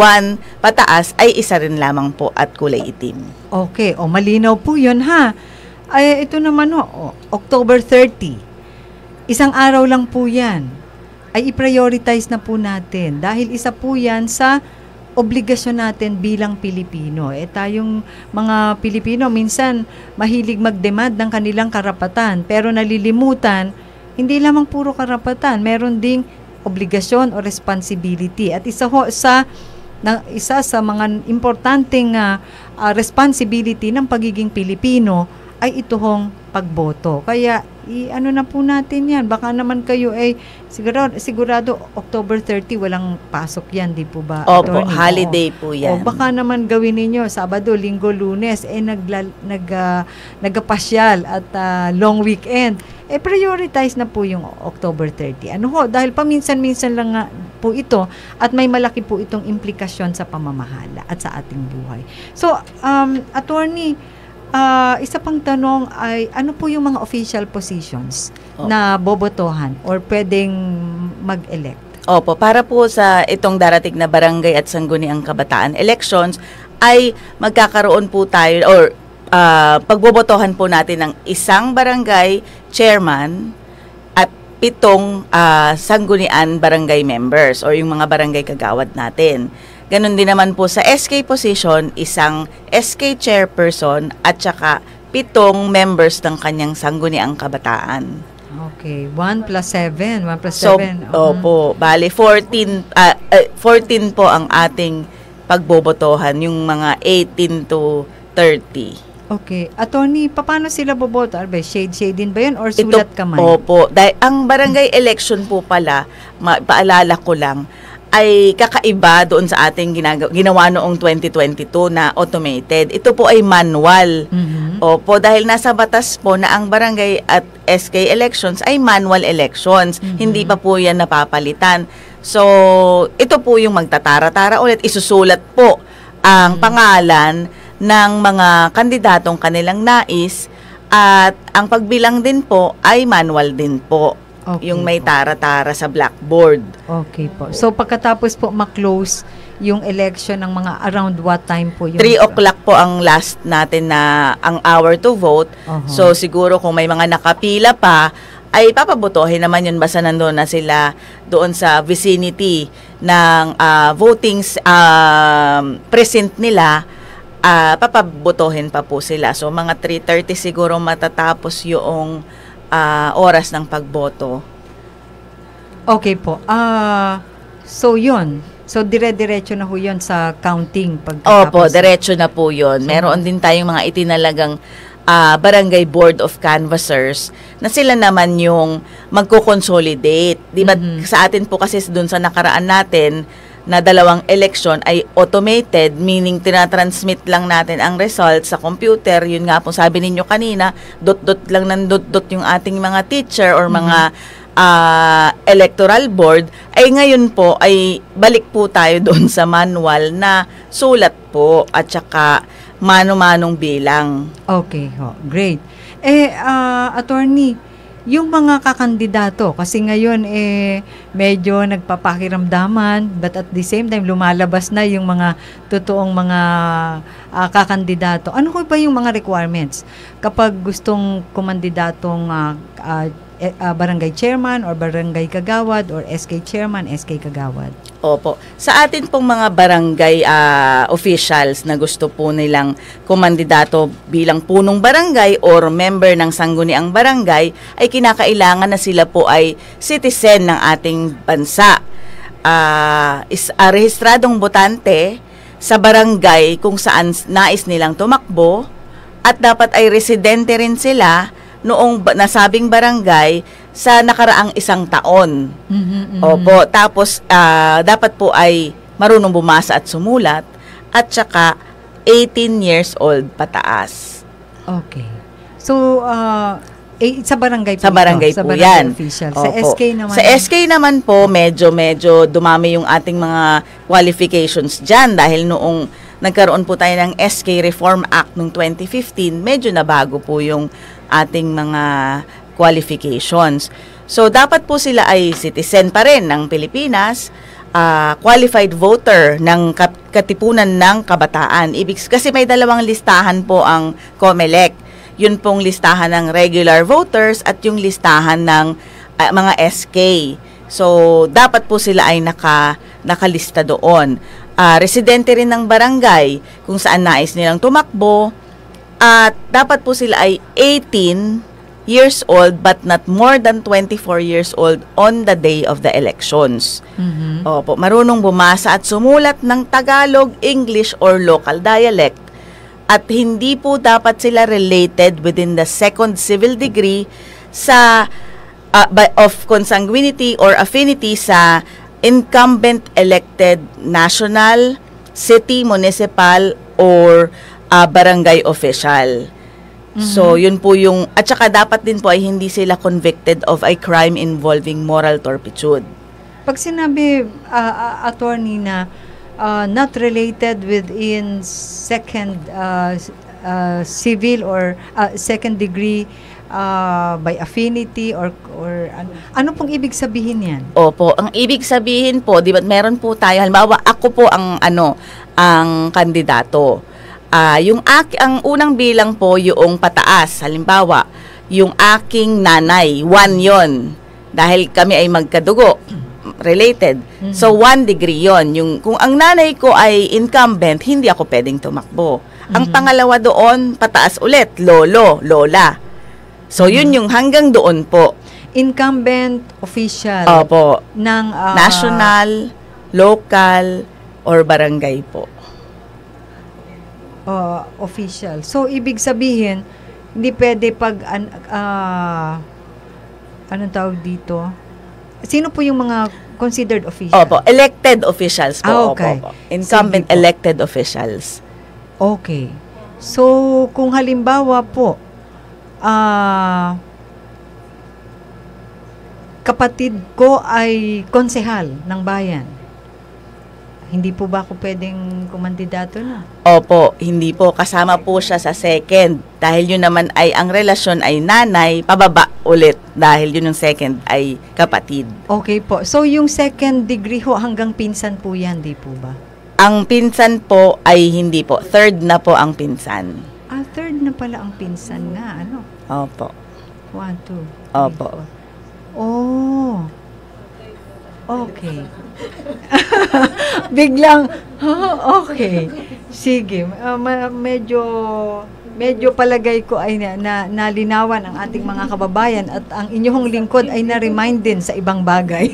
E: pataas ay isa rin lamang po at kulay itim.
D: Okay, malinaw po yun ha. Ay, ito naman October 30. Isang araw lang po yan. Ay i-prioritize na po natin dahil isa po yan sa obligasyon natin bilang Pilipino. Tayong mga Pilipino minsan mahilig mag-demand ng kanilang karapatan pero nalilimutan, hindi lamang puro karapatan, meron ding obligasyon o responsibility. At isa sa mga importanteng responsibility ng pagiging Pilipino ay ito hong pagboto. Kaya ano na po natin yan. Baka naman kayo sigurado October 30 walang pasok yan, di po ba?
E: Opo, holiday po yan.
D: Baka naman gawin ninyo Sabado, Linggo, Lunes nagpasyal at long weekend. Prioritize na po yung October 30. Dahil paminsan-minsan lang nga po ito at may malaki po itong implikasyon sa pamamahala at sa ating buhay. So, attorney, isa pang tanong ay, ano po yung mga official positions na bobotohan or pwedeng mag-elect?
E: Opo, para po sa itong darating na barangay at sangguniang kabataan elections, ay magkakaroon po tayo or pagbobotohan po natin ng isang barangay chairman at 7 sanggunian barangay members or yung mga barangay kagawad natin. Ganon din naman po sa SK position, isang SK chairperson at saka 7 members ng kanyang sangguniang kabataan.
D: Okay, 1 plus 7. 1 plus 7.
E: So, opo, bali 14 po ang ating pagbobotohan, yung mga 18 to 30.
D: Okay. Attorney, paano sila boboto? Shade din ba yun or sulat kamay?
E: Opo. Dahil ang barangay election po pala, paalala ko lang, ay kakaiba doon sa ating ginawa noong 2022 na automated. Ito po ay manual. Opo, dahil nasa batas po na ang barangay at SK elections ay manual elections. Hindi pa po yan napapalitan. So, ito po yung magtatara-tara ulit. Isusulat po ang pangalan ng mga kandidatong kanilang nais at ang pagbilang din po ay manual din po.
D: Okay,
E: yung may tara-tara sa blackboard.
D: Okay po. So pagkatapos po ma-close yung election ng mga around what time po yung
E: 3 o'clock po ang last natin na ang hour to vote. So siguro kung may mga nakapila pa ay papabotohin naman yun basta nandoon na sila doon sa vicinity ng voting precinct nila. Papabotohin pa po sila. So, mga 3:30 siguro matatapos yung oras ng pagboto.
D: Okay po. So, yun. So, dire-diretso na po yun sa counting.
E: Opo, diretso na po yun. Meron din tayong mga itinalagang barangay board of canvassers na sila naman yung magko-consolidate. Di ba sa atin po kasi dun sa nakaraan natin, na dalawang eleksyon ay automated, meaning tinatransmit lang natin ang results sa computer. Yun nga po sabi ninyo kanina, dot-dot lang ng dot-dot yung ating mga teacher or mga electoral board. Ay ngayon po ay balik po tayo doon sa manual na sulat po at saka mano-manong bilang.
D: Okay, great. Attorney, yung mga kakandidato, kasi ngayon medyo nagpapakiramdaman, but at the same time lumalabas na yung mga totoong mga kakandidato. Ano ko ba yung mga requirements kapag gustong kumandidatong barangay chairman or barangay kagawad or SK chairman, SK kagawad?
E: Opo. Sa atin pong mga barangay officials na gusto po nilang kumandidato bilang punong barangay or member ng sangguniang barangay, ay kinakailangan na sila po ay citizen ng ating bansa. Rehistradong botante sa barangay kung saan nais nilang tumakbo, at dapat ay residente rin sila noong nasabing barangay sa nakaraang 1 taon. Opo. Tapos, dapat po ay marunong bumasa at sumulat at saka 18 years old pataas.
D: Okay. So, sa barangay po
E: Sa barangay
D: ito,
E: po
D: sa barangay
E: yan.
D: official.
E: Opo.
D: Sa SK naman?
E: Sa SK naman po, medyo dumami yung ating mga qualifications dyan dahil noong nagkaroon po tayo ng SK Reform Act noong 2015, medyo nabago po yung ating mga qualifications. So, dapat po sila ay citizen pa rin ng Pilipinas, qualified voter ng Katipunan ng Kabataan. Kasi may dalawang listahan po ang COMELEC. Yun pong listahan ng regular voters at yung listahan ng mga SK. So, dapat po sila ay nakalista doon. Residente rin ng barangay kung saan nais nilang tumakbo. At dapat po sila ay 18 years old but not more than 24 years old on the day of the elections. Opo, marunong bumasa at sumulat ng Tagalog, English, or local dialect. At hindi po dapat sila related within the second civil degree sa of consanguinity or affinity sa incumbent elected national, city, municipal, or barangay official. So, yun po yung, at saka dapat din po ay hindi sila convicted of a crime involving moral turpitude.
D: Pag sinabi, attorney, na not related within second civil or second degree by affinity or ano pong ibig sabihin yan?
E: Opo, ang ibig sabihin po, di ba meron po tayo, halimbawa ako po ang kandidato. Ang unang bilang po yung pataas. Halimbawa, yung aking nanay, 1 yon. Dahil kami ay magkadugo, related. So, 1 degree yon. Kung ang nanay ko ay incumbent, hindi ako pwedeng tumakbo. Ang pangalawa doon, pataas ulit, lolo, lola. So, yun yung hanggang doon po.
D: Incumbent official.
E: Opo.
D: Ng
E: national, local, or barangay po.
D: Official. So, ibig sabihin, hindi pwede pag, anong tawag dito? Sino po yung mga considered official?
E: Opo, elected officials po.
D: Okay.
E: Opo. Incumbent elected officials.
D: Okay. So, kung halimbawa po, kapatid ko ay konsehal ng bayan, hindi po ba ako pwedeng kumandidato na?
E: Opo, hindi po. Kasama po siya sa second. Dahil yun naman ay, ang relasyon ay nanay, pababa ulit. Dahil yun yung second ay kapatid.
D: Okay po. So, yung second degree ho, hanggang pinsan po yan, di po ba?
E: Ang pinsan po ay hindi po. Third na po ang pinsan.
D: Third na pala ang pinsan nga. Ano?
E: Opo.
D: 1, 2, 3,
E: Opo.
D: 4. Oh. Okay. Biglang, okay. Sige, medyo medyo palagay ko ay nalinawan ang ating mga kababayan at ang inyong lingkod ay na-remind din sa ibang bagay.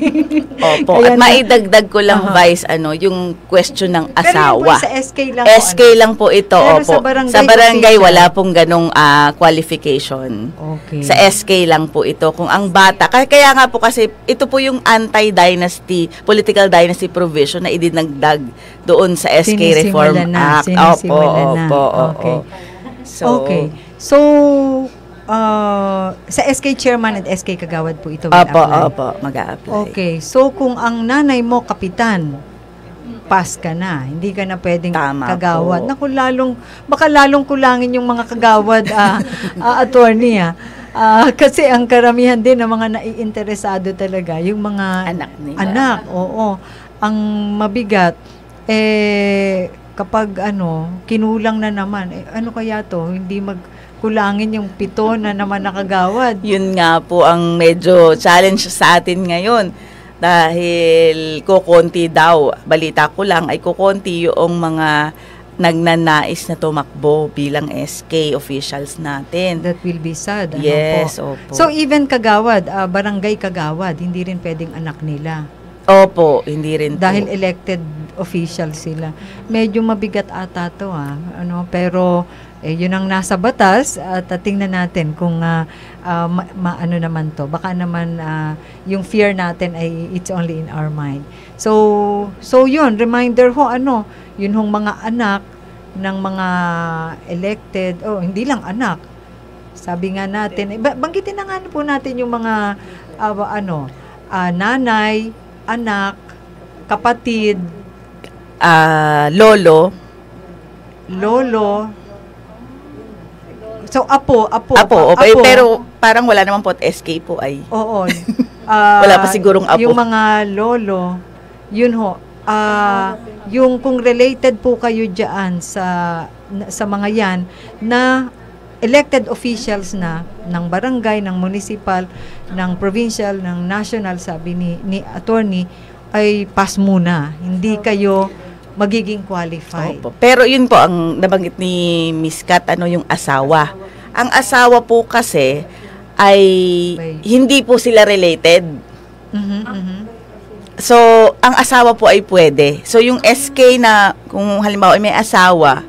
E: Opo. At maidagdag ko lang, Vice, yung question ng asawa.
D: Pero sa SK lang
E: SK lang po ito,
D: pero
E: opo. Sa barangay wala pong ganong qualification.
D: Okay.
E: Sa SK lang po ito. Kung ang bata, kaya nga po kasi, ito po yung anti-dynasty, political dynasty provision na idinagdag doon sa SK Reform Act. Opo.
D: Okay. Okay. So, sa SK Chairman at SK Kagawad po ito will apply?
E: Opo, mag-a-apply.
D: Okay. So, kung ang nanay mo, kapitan, pass ka na. Hindi ka na pwedeng kagawad. Naku, baka lalong kulangin yung mga kagawad, attorney, kasi ang karamihan din ng mga naiinteresado talaga, yung mga
E: anak nila.
D: Anak, oo. Ang mabigat, kapag kinulang na naman, ano kaya to? Hindi magkulangin yung 7 na naman nakagawad.
E: Yun nga po ang medyo challenge sa atin ngayon. Dahil kukonti daw, balita ko lang, ay kukonti yung mga nagnanais na tumakbo bilang SK officials natin.
D: That will be sad.
E: Yes, opo.
D: So even kagawad, barangay kagawad, hindi rin pwedeng anak nila.
E: Opo, hindi rin
D: dahil
E: po.
D: Elected official sila. Medyo mabigat ata to pero yun ang nasa batas at tingnan natin kung ano naman to. Baka naman yung fear natin ay it's only in our mind. So yun, reminder yun hong mga anak ng mga elected, hindi lang anak. Sabi nga natin, banggitin na nga po natin yung mga nanay, anak, kapatid,
E: lolo.
D: So, apo.
E: Pero parang wala naman po at SK po ay.
D: Oo.
E: Wala pa sigurong apo.
D: Yung mga lolo, yun ho, yung kung related po kayo dyan sa mga yan, na elected officials na ng barangay, ng municipal, ng provincial, ng national, sabi ni attorney, ay pass muna. Hindi kayo magiging qualified.
E: Opo. Pero yun po ang nabanggit ni Miss Kat, yung asawa. Ang asawa po kasi ay hindi po sila related. So, ang asawa po ay pwede. So, yung SK na, kung halimbawa may asawa,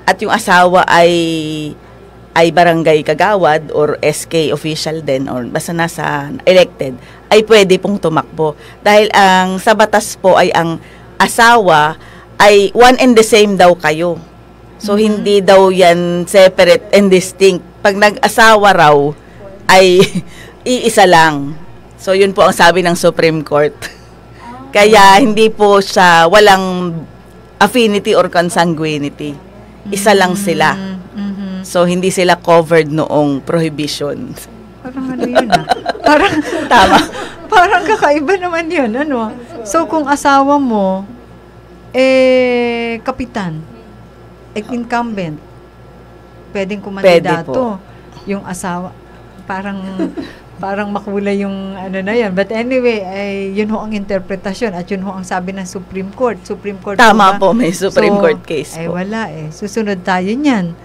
E: at yung asawa ay barangay kagawad or SK official din, or basta nasa elected, ay pwede pong tumakbo. Dahil ang sa batas po ay ang asawa ay one and the same daw kayo. So, hindi daw yan separate and distinct. Pag nag-asawa raw, ay iisa lang. So, yun po ang sabi ng Supreme Court. Kaya, hindi po siya, walang affinity or consanguinity. Isa lang sila. So, hindi sila covered noong prohibition.
D: Parang yun Parang,
E: tama.
D: Parang kakaiba naman yun, So, kung asawa mo, kapitan, incumbent, pwedeng kumandidato. Yung asawa, parang makulay yung na yan. But anyway, yun ho ang interpretasyon at yun ho ang sabi ng Supreme Court.
E: Tama po, may Supreme Court case po.
D: Wala Susunod tayo niyan.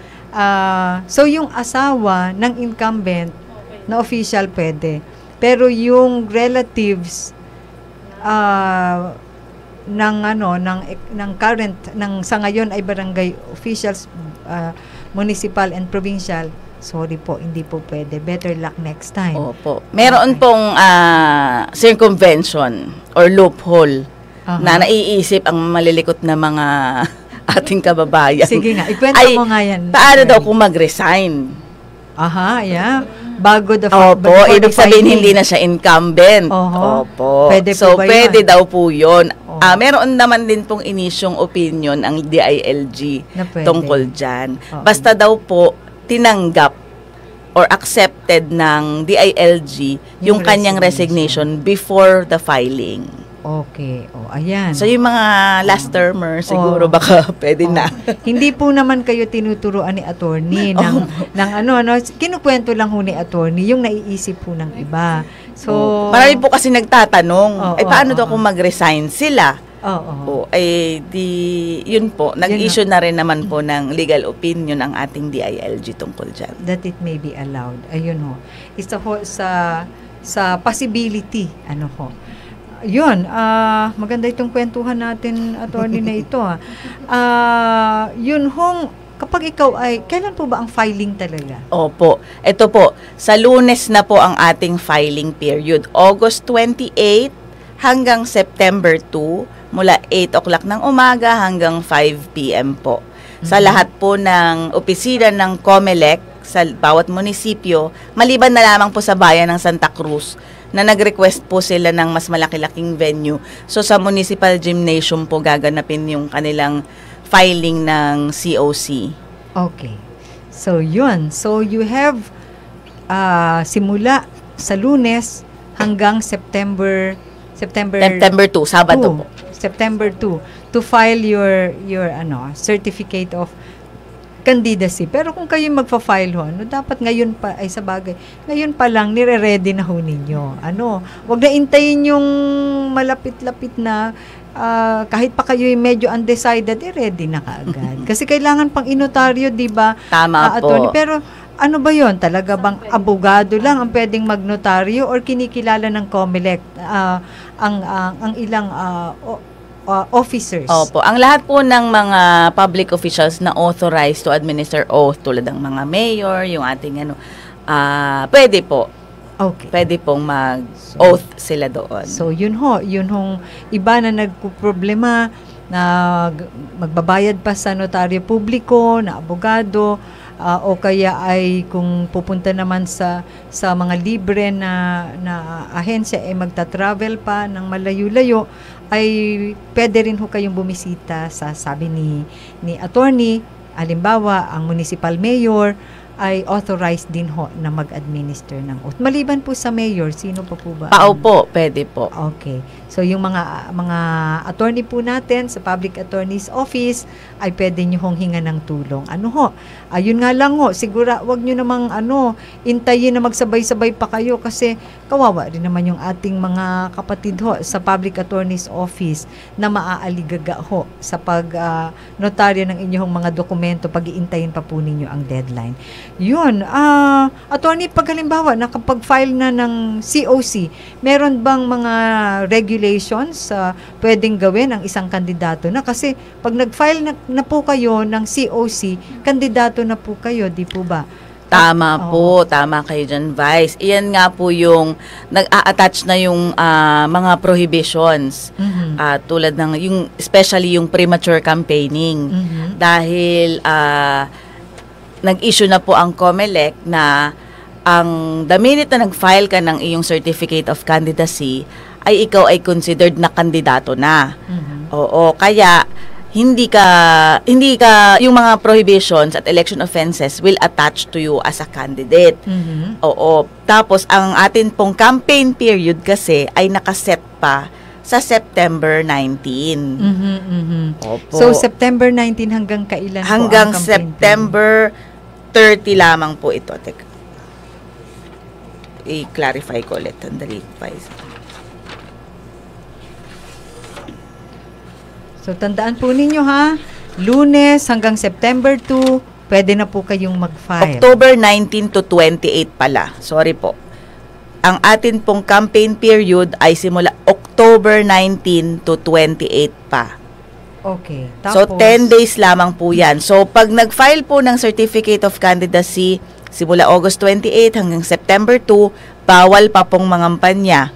D: So, yung asawa ng incumbent na official pwede. Pero yung relatives ng current, sa ngayon ay barangay officials, municipal and provincial, sorry po, hindi po pwede. Better luck next time.
E: Opo. Meron pong circumvention or loophole na naiisip ang malilikot na mga ating kababayan.
D: Sige nga, ikwento mo nga yan.
E: Paano daw kung mag-resign?
D: Yeah. Bago
E: ibig sabihin hindi na siya incumbent. Opo.
D: Pwede
E: so,
D: po ba
E: pwede daw po yun. Meron naman din pong inisyong opinion ang DILG tungkol dyan. Basta daw po, tinanggap or accepted ng DILG yung kanyang resignation before the filing.
D: Okay. Ayan.
E: So, yung mga last termer, siguro baka pwede na.
D: Hindi po naman kayo tinuturuan ni attorney kinukwento lang ho ni attorney yung naiisip po ng iba. So,
E: marami po kasi nagtatanong, paano daw kung mag-resign sila?
D: Oo.
E: Yun po, nag-issue na rin naman po ng legal opinion ang ating DILG tungkol dyan.
D: That it may be allowed. Ayun ho. Isa ho sa possibility. Ano ho. Yun, maganda itong kwentuhan natin, attorney, na ito. Yun hong, kapag ikaw ay, kailan po ba ang filing talaga?
E: Opo. Ito po, sa Lunes na po ang ating filing period. August 28 hanggang September 2, mula 8 o'clock ng umaga hanggang 5 p.m. po. Sa lahat po ng opisina ng COMELEC sa bawat munisipyo, maliban na lamang po sa bayan ng Santa Cruz na nag-request po sila ng mas malaki-laking venue. So sa Municipal Gymnasium po gaganapin yung kanilang filing ng COC.
D: Okay. So yun. So you have simula sa Lunes hanggang September
E: 2, Sabado po.
D: September 2 to file your certificate of candidacy. Pero kung kayo magfa-file ho, dapat ngayon pa, ay sa bagay, ngayon pa lang, nire-ready na ho ninyo. Wag na intayin yung malapit-lapit na, kahit pa kayo medyo undecided, ready na kaagad. Kasi kailangan pang inotaryo, di ba?
E: Tama po.
D: Attorney? Pero, ano ba yon? Talaga bang abogado lang ang pwedeng magnotaryo or kinikilala ng COMELEC ang ilang officers?
E: Opo. Ang lahat po ng mga public officials na authorized to administer oath, tulad ng mga mayor, yung ating pwede po.
D: Okay.
E: Pwede pong mag-oath sila doon.
D: So, yun hong iba na nagkuproblema na magbabayad pa sa notaryo publiko, na abogado, o kaya ay kung pupunta naman sa mga libre na ahensya magta-travel pa ng malayo-layo, ay pwede rin ho kayong bumisita sa sabi ni attorney. Halimbawa, ang municipal mayor ay authorized din ho na mag-administer ng oath. Maliban po sa mayor, sino pa po ba?
E: Pao po, pwede po.
D: Okay. So yung mga attorney po natin sa Public Attorney's Office ay pwede nyo hong hinga ng tulong. Ayun nga lang ho, sigura wag nyo namang intayin na magsabay-sabay pa kayo kasi kawawa rin naman yung ating mga kapatid ho sa Public Attorney's Office na maaaligaga ho sa notaryo ng inyong mga dokumento pag-iintayin pa po ninyo ang deadline. Yun, attorney, pag halimbawa nakapag-file na ng COC, meron bang mga regulations pwedeng gawin ang isang kandidato na? Kasi pag nag-file na po kayo ng COC, kandidato na po kayo, di po ba?
E: Tama po, tama kayo dyan, Vice. Iyan nga po yung nag-a-attach na yung mga prohibitions, tulad ng especially yung premature campaigning. Dahil nag-issue na po ang COMELEC na the minute na nag-file ka ng iyong certificate of candidacy, ay ikaw ay considered na kandidato na. Oo, kaya hindi ka yung mga prohibitions at election offenses will attach to you as a candidate. Oo. Tapos ang atin pong campaign period kasi ay nakaset pa sa September 19. Opo.
D: So September 19 hanggang kailan
E: hanggang
D: po ang
E: September 30 lamang po ito. Teka. I-clarify ko ulit. Sandali, Vice.
D: So, tandaan po ninyo ha, Lunes hanggang September 2, pwede na po kayong mag-file.
E: October 19 to 28 pala. Sorry po. Ang atin pong campaign period ay simula October 19 to 28 pa.
D: Okay.
E: So, 10 days lamang po yan. So, pag nag-file po ng Certificate of Candidacy, simula August 28 hanggang September 2, bawal pa pong mangampanya.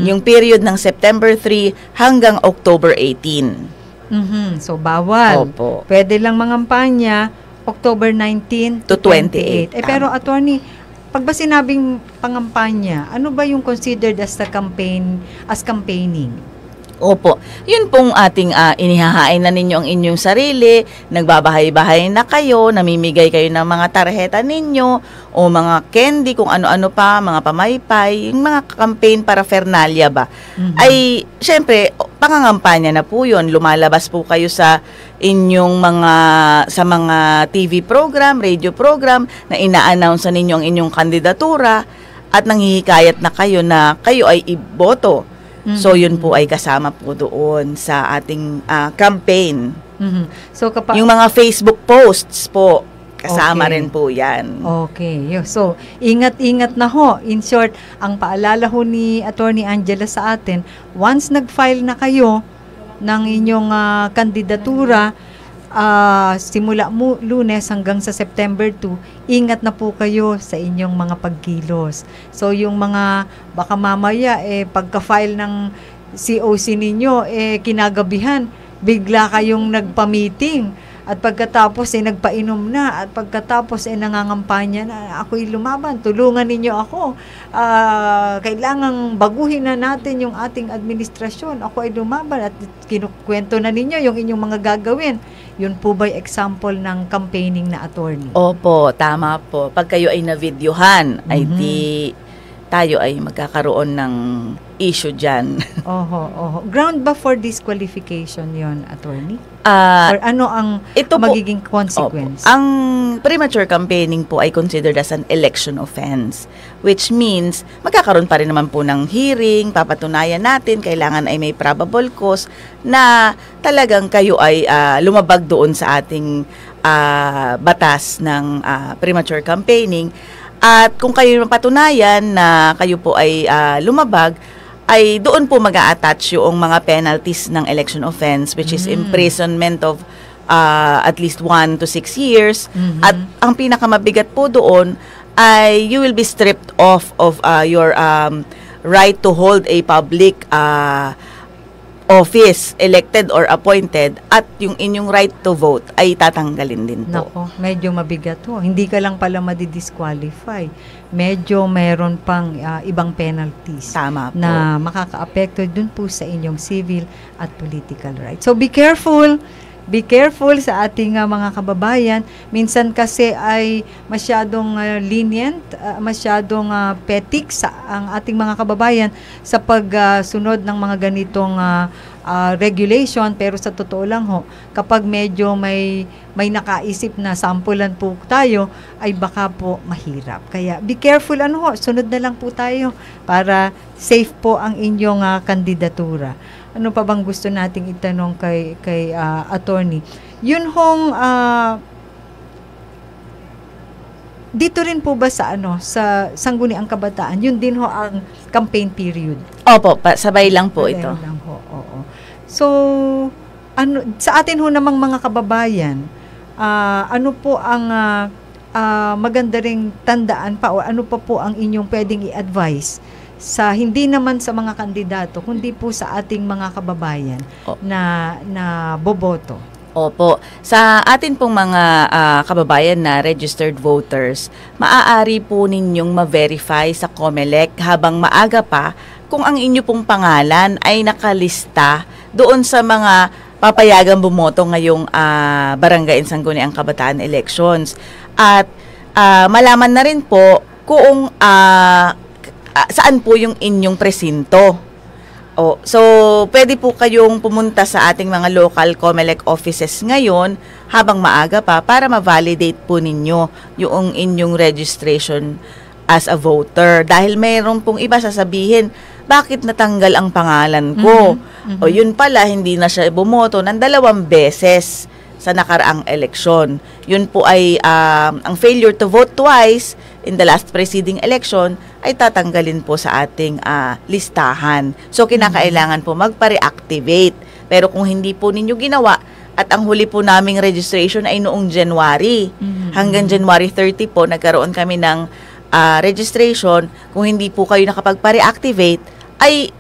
E: Yung period ng September 3 hanggang October 18.
D: So, bawal.
E: Opo.
D: Pwede lang mangampanya October 19 to 28. Pero, attorney, pag ba sinabing pangampanya, ano ba yung considered as campaigning?
E: Opo. Yun pong ating inihahain na ninyo ang inyong sarili, nagbabahay-bahay na kayo, namimigay kayo ng mga tarjeta ninyo, o mga candy, kung ano-ano pa, mga pamaypay, yung mga campaign paraphernalia ba. Ay, syempre, pangangampanya na po yun. Lumalabas po kayo sa inyong sa mga TV program, radio program, na ina-announce ninyo ang inyong kandidatura, at nanghihikayat na kayo ay iboto So yun po ay kasama po doon sa ating campaign.
D: So kapag
E: Yung mga Facebook posts po, kasama
D: Okay.
E: rin po yan.
D: Okay. So, ingat-ingat na ho. In short, ang paalala ho ni Attorney Angela sa atin, once nag-file na kayo ng inyong kandidatura, simula Lunes hanggang sa September 2, ingat na po kayo sa inyong mga pagkilos. So, yung mga baka mamaya, pagka-file ng COC ninyo, kinagabihan, bigla kayong nagpa-meeting. At pagkatapos nagpainom na, at pagkatapos nangangampanya na, ako'y lumaban, tulungan ninyo ako. Kailangang baguhin na natin yung ating administrasyon. Ako ay lumaban at kinukwento na ninyo yung inyong mga gagawin. Yun po ba'y example ng campaigning na attorney?
E: Opo, tama po. Pag kayo ay na-videohan, ay di tayo ay magkakaroon ng issue dyan.
D: Oho. Ground ba for disqualification yon, attorney?
E: Ah,
D: Or ano ang
E: ito po-
D: magiging consequence?
E: Opo. Ang premature campaigning po ay considered as an election offense, which means magkakaroon pa rin naman po ng hearing, papatunayan natin, kailangan ay may probable cause na talagang kayo ay lumabag doon sa ating batas ng premature campaigning. At kung kayo mapatunayan na kayo po ay lumabag, ay doon po mag-a-attach yung mga penalties ng election offense, which is imprisonment of at least 1 to 6 years. At ang pinakamabigat po doon ay you will be stripped off of your right to hold a public office, elected or appointed, at yung inyong right to vote ay tatanggalin din po.
D: Nako, medyo mabigat ho. Hindi ka lang pala madidisqualify. Medyo meron pang ibang penalties
E: Tama po.
D: na makaka-apekto dun po sa inyong civil at political rights. So be careful. Be careful sa ating mga kababayan. Minsan kasi ay masyadong lenient, masyadong petik sa ang ating mga kababayan sa pagsunod ng mga ganitong regulation, pero sa totoo lang ho, kapag medyo may nakaisip na sampulan po tayo, ay baka po mahirap. Kaya be careful, sunod na lang po tayo para safe po ang inyong kandidatura. Ano pa bang gusto nating itanong kay attorney? Yun hong dito rin po ba sa sa Sangguniang Kabataan, yun din ho ang campaign period?
E: Opo, sabay lang po
D: Sabay
E: ito.
D: lang ho, oo. So, sa atin ho namang mga kababayan, ano po ang maganda ring tandaan pa, o ano pa po ang inyong pwedeng i-advise sa hindi naman sa mga kandidato, kundi po sa ating mga kababayan na boboto?
E: Opo. Sa atin pong mga kababayan na registered voters, maaari po ninyong ma-verify sa COMELEC habang maaga pa kung ang inyo pong pangalan ay nakalista doon sa mga papayagang bumoto ngayong Barangay Sangguniang Kabataan elections. At malaman na rin po kung saan po yung inyong presinto. So, pwede po kayong pumunta sa ating mga local COMELEC offices ngayon habang maaga pa para ma-validate po ninyo yung inyong registration as a voter. Dahil mayroon pong iba sasabihin, bakit natanggal ang pangalan ko? O yun pala, hindi na siya bumoto ng 2 beses sa nakaraang eleksyon. Yun po ay ang failure to vote twice in the last preceding election ay tatanggalin po sa ating listahan. So, kinakailangan po magpa-reactivate. Pero kung hindi po ninyo ginawa, at ang huli po naming registration ay noong January. Hanggang January 30 po, nagkaroon kami ng registration. Kung hindi po kayo nakapagpa-reactivate, ay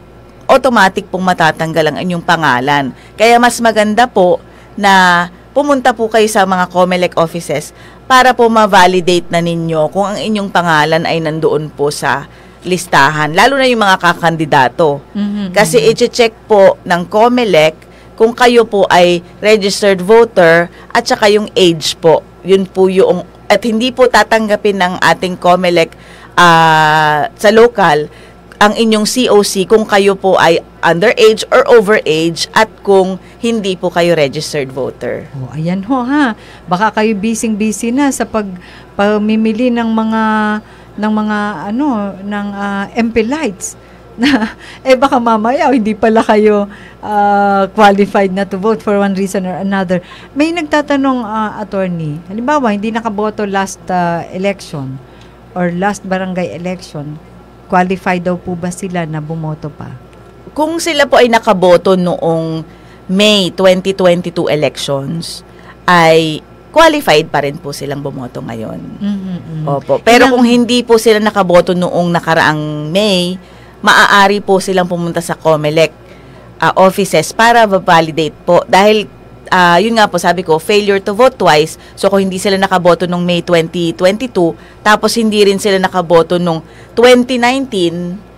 E: automatic pong matatanggal ang inyong pangalan. Kaya mas maganda po na pumunta po kayo sa mga COMELEC offices para po ma-validate na ninyo kung ang inyong pangalan ay nandoon po sa listahan, lalo na yung mga kakandidato. Kasi i-check po ng COMELEC kung kayo po ay registered voter at saka yung age po. Yun po yung, at hindi po tatanggapin ng ating COMELEC sa local ang inyong COC kung kayo po ay underage or overage at kung hindi po kayo registered voter.
D: Oh, ayan ho ha. Baka kayo busy na sa pagmimili ng MP lights na baka mamaya hindi pala kayo qualified na to vote for one reason or another. May nagtatanong, attorney, halimbawa hindi nakaboto last election or last barangay election, qualified daw po ba sila na bumoto pa?
E: Kung sila po ay nakaboto noong May 2022 elections, ay qualified pa rin po silang bumoto ngayon. Opo. Pero kung hindi po sila nakaboto noong nakaraang May, maaari po silang pumunta sa COMELEC offices para validate po. Dahil, yun nga po, sabi ko, failure to vote twice. So, kung hindi sila nakaboto noong May 2022, tapos hindi rin sila nakaboto noong 2019,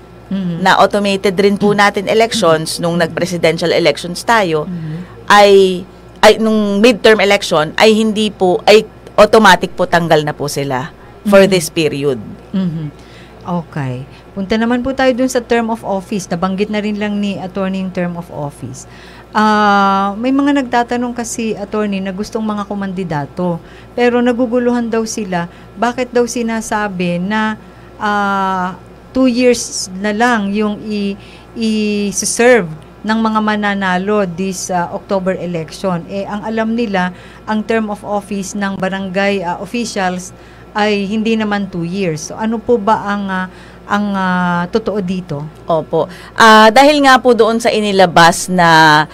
E: na automated rin po natin elections, nung nag-presidential elections tayo, ay nung midterm election ay hindi po ay automatic po tanggal na po sila for this period.
D: Okay. Punta naman po tayo dun sa term of office. Nabanggit na rin lang ni attorney yung term of office. May mga nagtatanong kasi, attorney, na gustong mga kumandidato. Pero naguguluhan daw sila. Bakit daw sinasabi na 2 years na lang yung i-serve ng mga mananalo this October election. Ang alam nila, ang term of office ng barangay officials ay hindi naman 2 years. So ano po ba ang totoo dito?
E: Opo. Dahil nga po doon sa inilabas na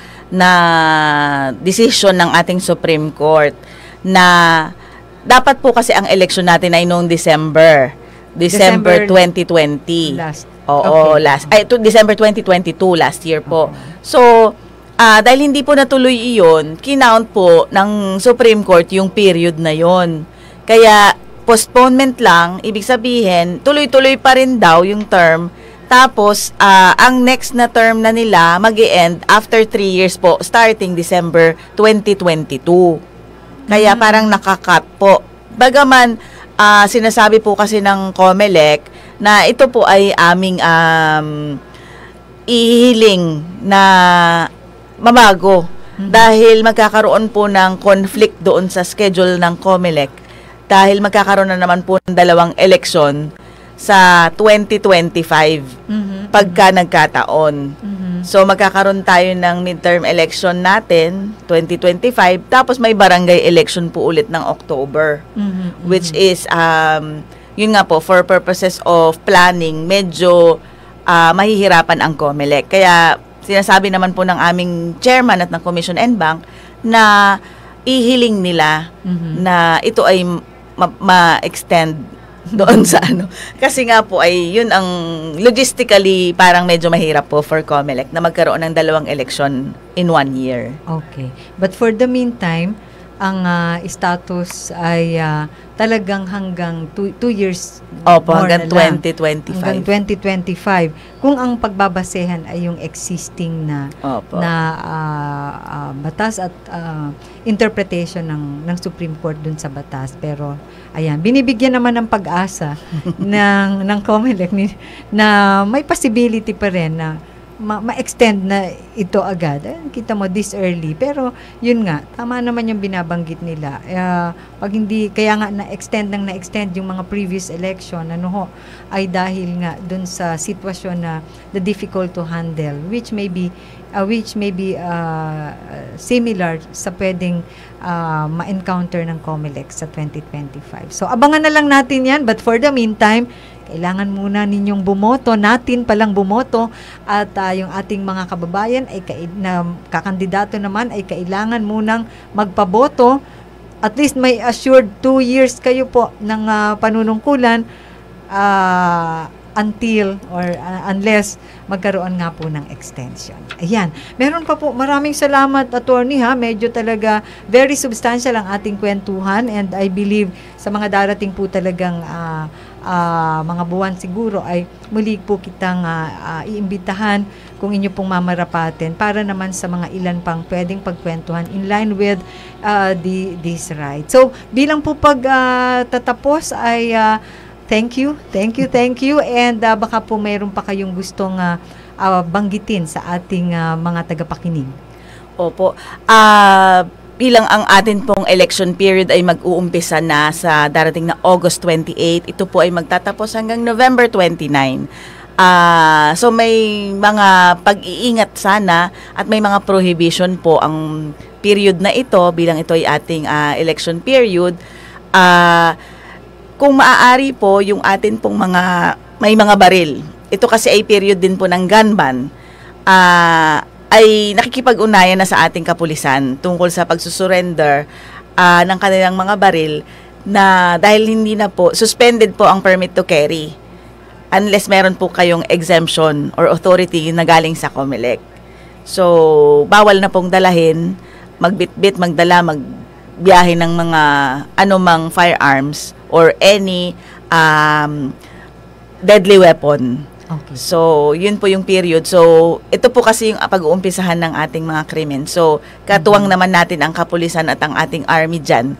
E: decision ng ating Supreme Court na dapat po kasi ang election natin ay noong December 2020.
D: Last.
E: Oo, okay. December 2022, last year po. Okay. So, dahil hindi po natuloy iyon, kinount po ng Supreme Court yung period na yon. Kaya, postponement lang, ibig sabihin, tuloy-tuloy pa rin daw yung term. Tapos, ang next na term na nila, mag-i-end after 3 years po, starting December 2022. Kaya, parang nakakat po. Bagaman, sinasabi po kasi ng COMELEC, na ito po ay aming ihiling na mabago dahil magkakaroon po ng conflict doon sa schedule ng COMELEC dahil magkakaroon na naman po ng dalawang eleksyon sa 2025 pagka nagkataon. So magkakaroon tayo ng midterm election natin 2025 tapos may barangay election po ulit ng October which is yun nga po, for purposes of planning, medyo mahihirapan ang COMELEC. Kaya sinasabi naman po ng aming chairman at ng Commission and Bank na ihiling nila na ito ay ma-extend doon sa ano. Kasi nga po ay yun ang logistically parang medyo mahirap po for COMELEC na magkaroon ng dalawang election in 1 year.
D: Okay. But for the meantime, ang status ay talagang hanggang 2 years.
E: Opo, hanggang 2025.
D: Hanggang 2025. Kung ang pagbabasehan ay yung existing na batas at interpretation ng Supreme Court dun sa batas. Pero, ayan, binibigyan naman ng pag-asa ng COMELEC na may possibility pa rin na ma-extend na ito agad. Kita mo this early. Pero yun nga, tama naman yung binabanggit nila. Pag hindi, kaya nga na-extend yung mga previous election, ay dahil nga dun sa sitwasyon na the difficult to handle, which may be similar sa pwedeng ma-encounter ng COMELEC sa 2025. So, abangan na lang natin yan. But for the meantime, kailangan muna ninyong bumoto, natin palang bumoto, at yung ating mga kababayan ay na kakandidato naman ay kailangan munang magpaboto. At least may assured 2 years kayo po ng panunungkulan until or unless magkaroon nga po ng extension. Ayan. Meron pa po, maraming salamat, attorney, ha. Medyo talaga very substantial ang ating kwentuhan, and I believe sa mga darating po talagang mga buwan siguro ay muli po kitang iimbitahan kung inyo pong mamarapatin para naman sa mga ilan pang pwedeng pagkwentuhan in line with this right. So, bilang po pagtatapos ay thank you, and baka po mayroon pa kayong gustong banggitin sa ating mga tagapakinig.
E: Opo. Bilang ang atin pong election period ay mag-uumpisa na sa darating na August 28, ito po ay magtatapos hanggang November 29. So may mga pag-iingat sana at may mga prohibition po ang period na ito bilang ito ay ating election period. Kung maaari po yung atin pong may mga baril. Ito kasi ay period din po ng gun ban. Ay nakikipag-unayan na sa ating kapulisan tungkol sa pagsusurrender ng kanilang mga baril na dahil hindi na po suspended po ang permit to carry. Unless meron po kayong exemption or authority na galing sa COMELEC. So, bawal na pong dalahin, magbitbit, magdala, magbiyahe ng mga anumang firearms or any deadly weapon.
D: Okay.
E: So, yun po yung period. So, ito po kasi yung pag-uumpisahan ng ating mga krimen. So, katuwang naman natin ang kapulisan at ang ating army dyan.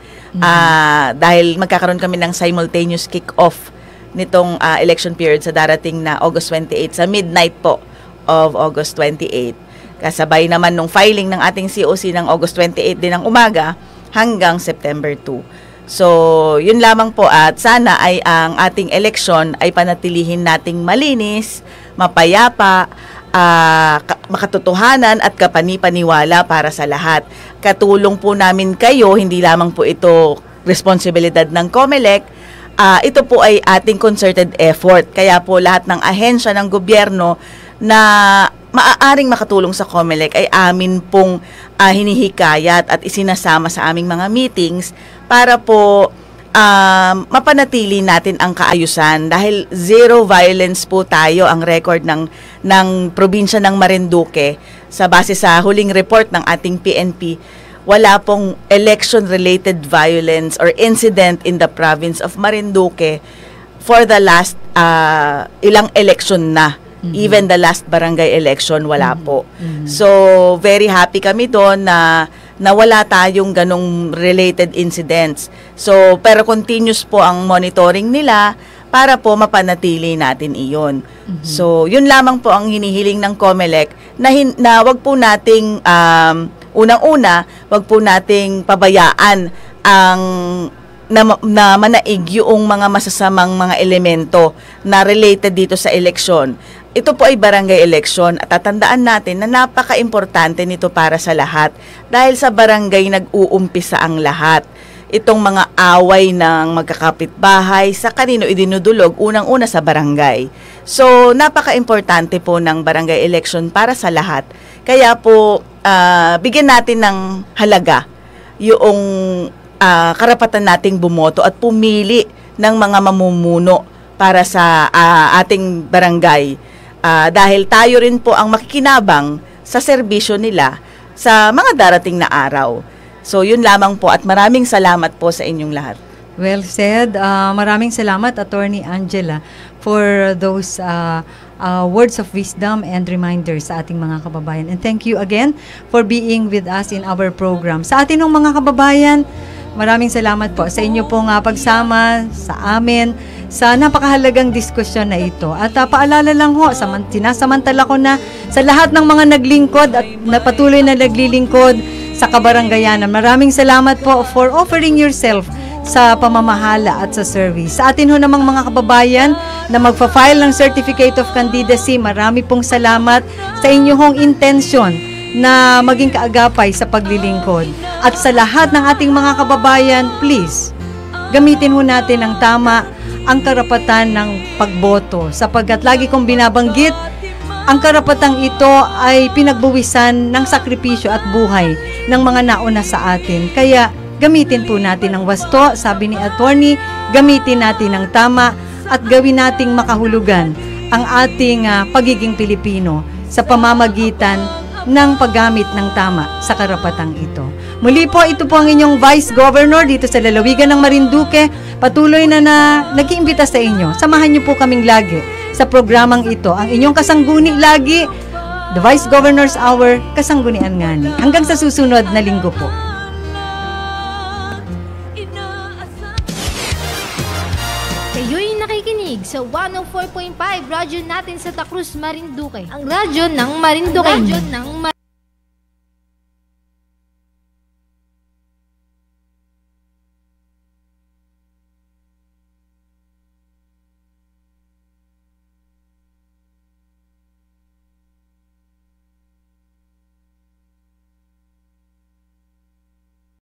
E: Dahil magkakaroon kami ng simultaneous kick-off nitong election period sa darating na August 28, sa midnight po of August 28. Kasabay naman nung filing ng ating COC ng August 28 din ng umaga hanggang September 2. So, yun lamang po at sana ay ang ating election ay panatilihin nating malinis, mapayapa, makatotohanan at kapanipaniwala para sa lahat. Katulong po namin kayo, hindi lamang po ito responsibilidad ng COMELEC, ito po ay ating concerted effort. Kaya po lahat ng ahensya ng gobyerno na maaaring makatulong sa COMELEC ay amin pong hinihikayat at isinasama sa aming mga meetings para po mapanatili natin ang kaayusan. Dahil zero violence po tayo ang record ng probinsya ng Marinduque sa base sa huling report ng ating PNP. Wala pong election-related violence or incident in the province of Marinduque for the last ilang election na. Even the last barangay election, wala po. So, very happy kami doon na wala tayong ganong related incidents. So, pero continuous po ang monitoring nila para po mapanatili natin iyon. So, yun lamang po ang hinihiling ng COMELEC na wag po nating unang-una, wag po nating pabayaan ang na manaig yung mga masasamang mga elemento na related dito sa eleksyon. Ito po ay barangay election at tatandaan natin na napaka-importante nito para sa lahat dahil sa barangay nag-uumpisa ang lahat. Itong mga away ng magkakapitbahay sa kanino idinudulog, unang-una sa barangay. So, napaka-importante po ng barangay election para sa lahat. Kaya po, bigyan natin ng halaga yung karapatan nating bumoto at pumili ng mga mamumuno para sa ating barangay. Dahil tayo rin po ang makikinabang sa serbisyo nila sa mga darating na araw. So, yun lamang po at maraming salamat po sa inyong lahat.
D: Well said. Maraming salamat, Attorney Angela, for those words of wisdom and reminders sa ating mga kababayan. And thank you again for being with us in our program. Sa atin ng mga kababayan, maraming salamat po sa inyo pong pagsama sa amin sa napakahalagang diskusyon na ito. At paalala lang ho, sinasamantala ko na sa lahat ng mga naglingkod at patuloy na naglilingkod sa kabarangayanan. Maraming salamat po for offering yourself sa pamamahala at sa service. Sa atin ho namang mga kababayan na magpa-file ng Certificate of Candidacy, marami pong salamat sa inyong intensyon na maging kaagapay sa paglilingkod. At sa lahat ng ating mga kababayan, please, gamitin ho natin ang tama ang karapatan ng pagboto. Sapagkat lagi kong binabanggit, ang karapatang ito ay pinagbuwisan ng sakripisyo at buhay ng mga nauna sa atin. Kaya gamitin po natin ang wasto, sabi ni Attorney, gamitin natin ang tama at gawin nating makahulugan ang ating pagiging Pilipino sa pamamagitan ng paggamit ng tama sa karapatang ito. Muli po, ito po ang inyong Vice Governor dito sa lalawigan ng Marinduque. Patuloy na nag-iimbita sa inyo. Samahan niyo po kaming lagi sa programang ito. Ang inyong kasangguni lagi, The Vice Governor's Hour, Kasanggunian Ngani. Hanggang sa susunod na linggo po.
F: Kayo'y nakikinig sa 104.5 radyo natin sa Tacruz, Marinduque. Ang radyo ng Marinduque.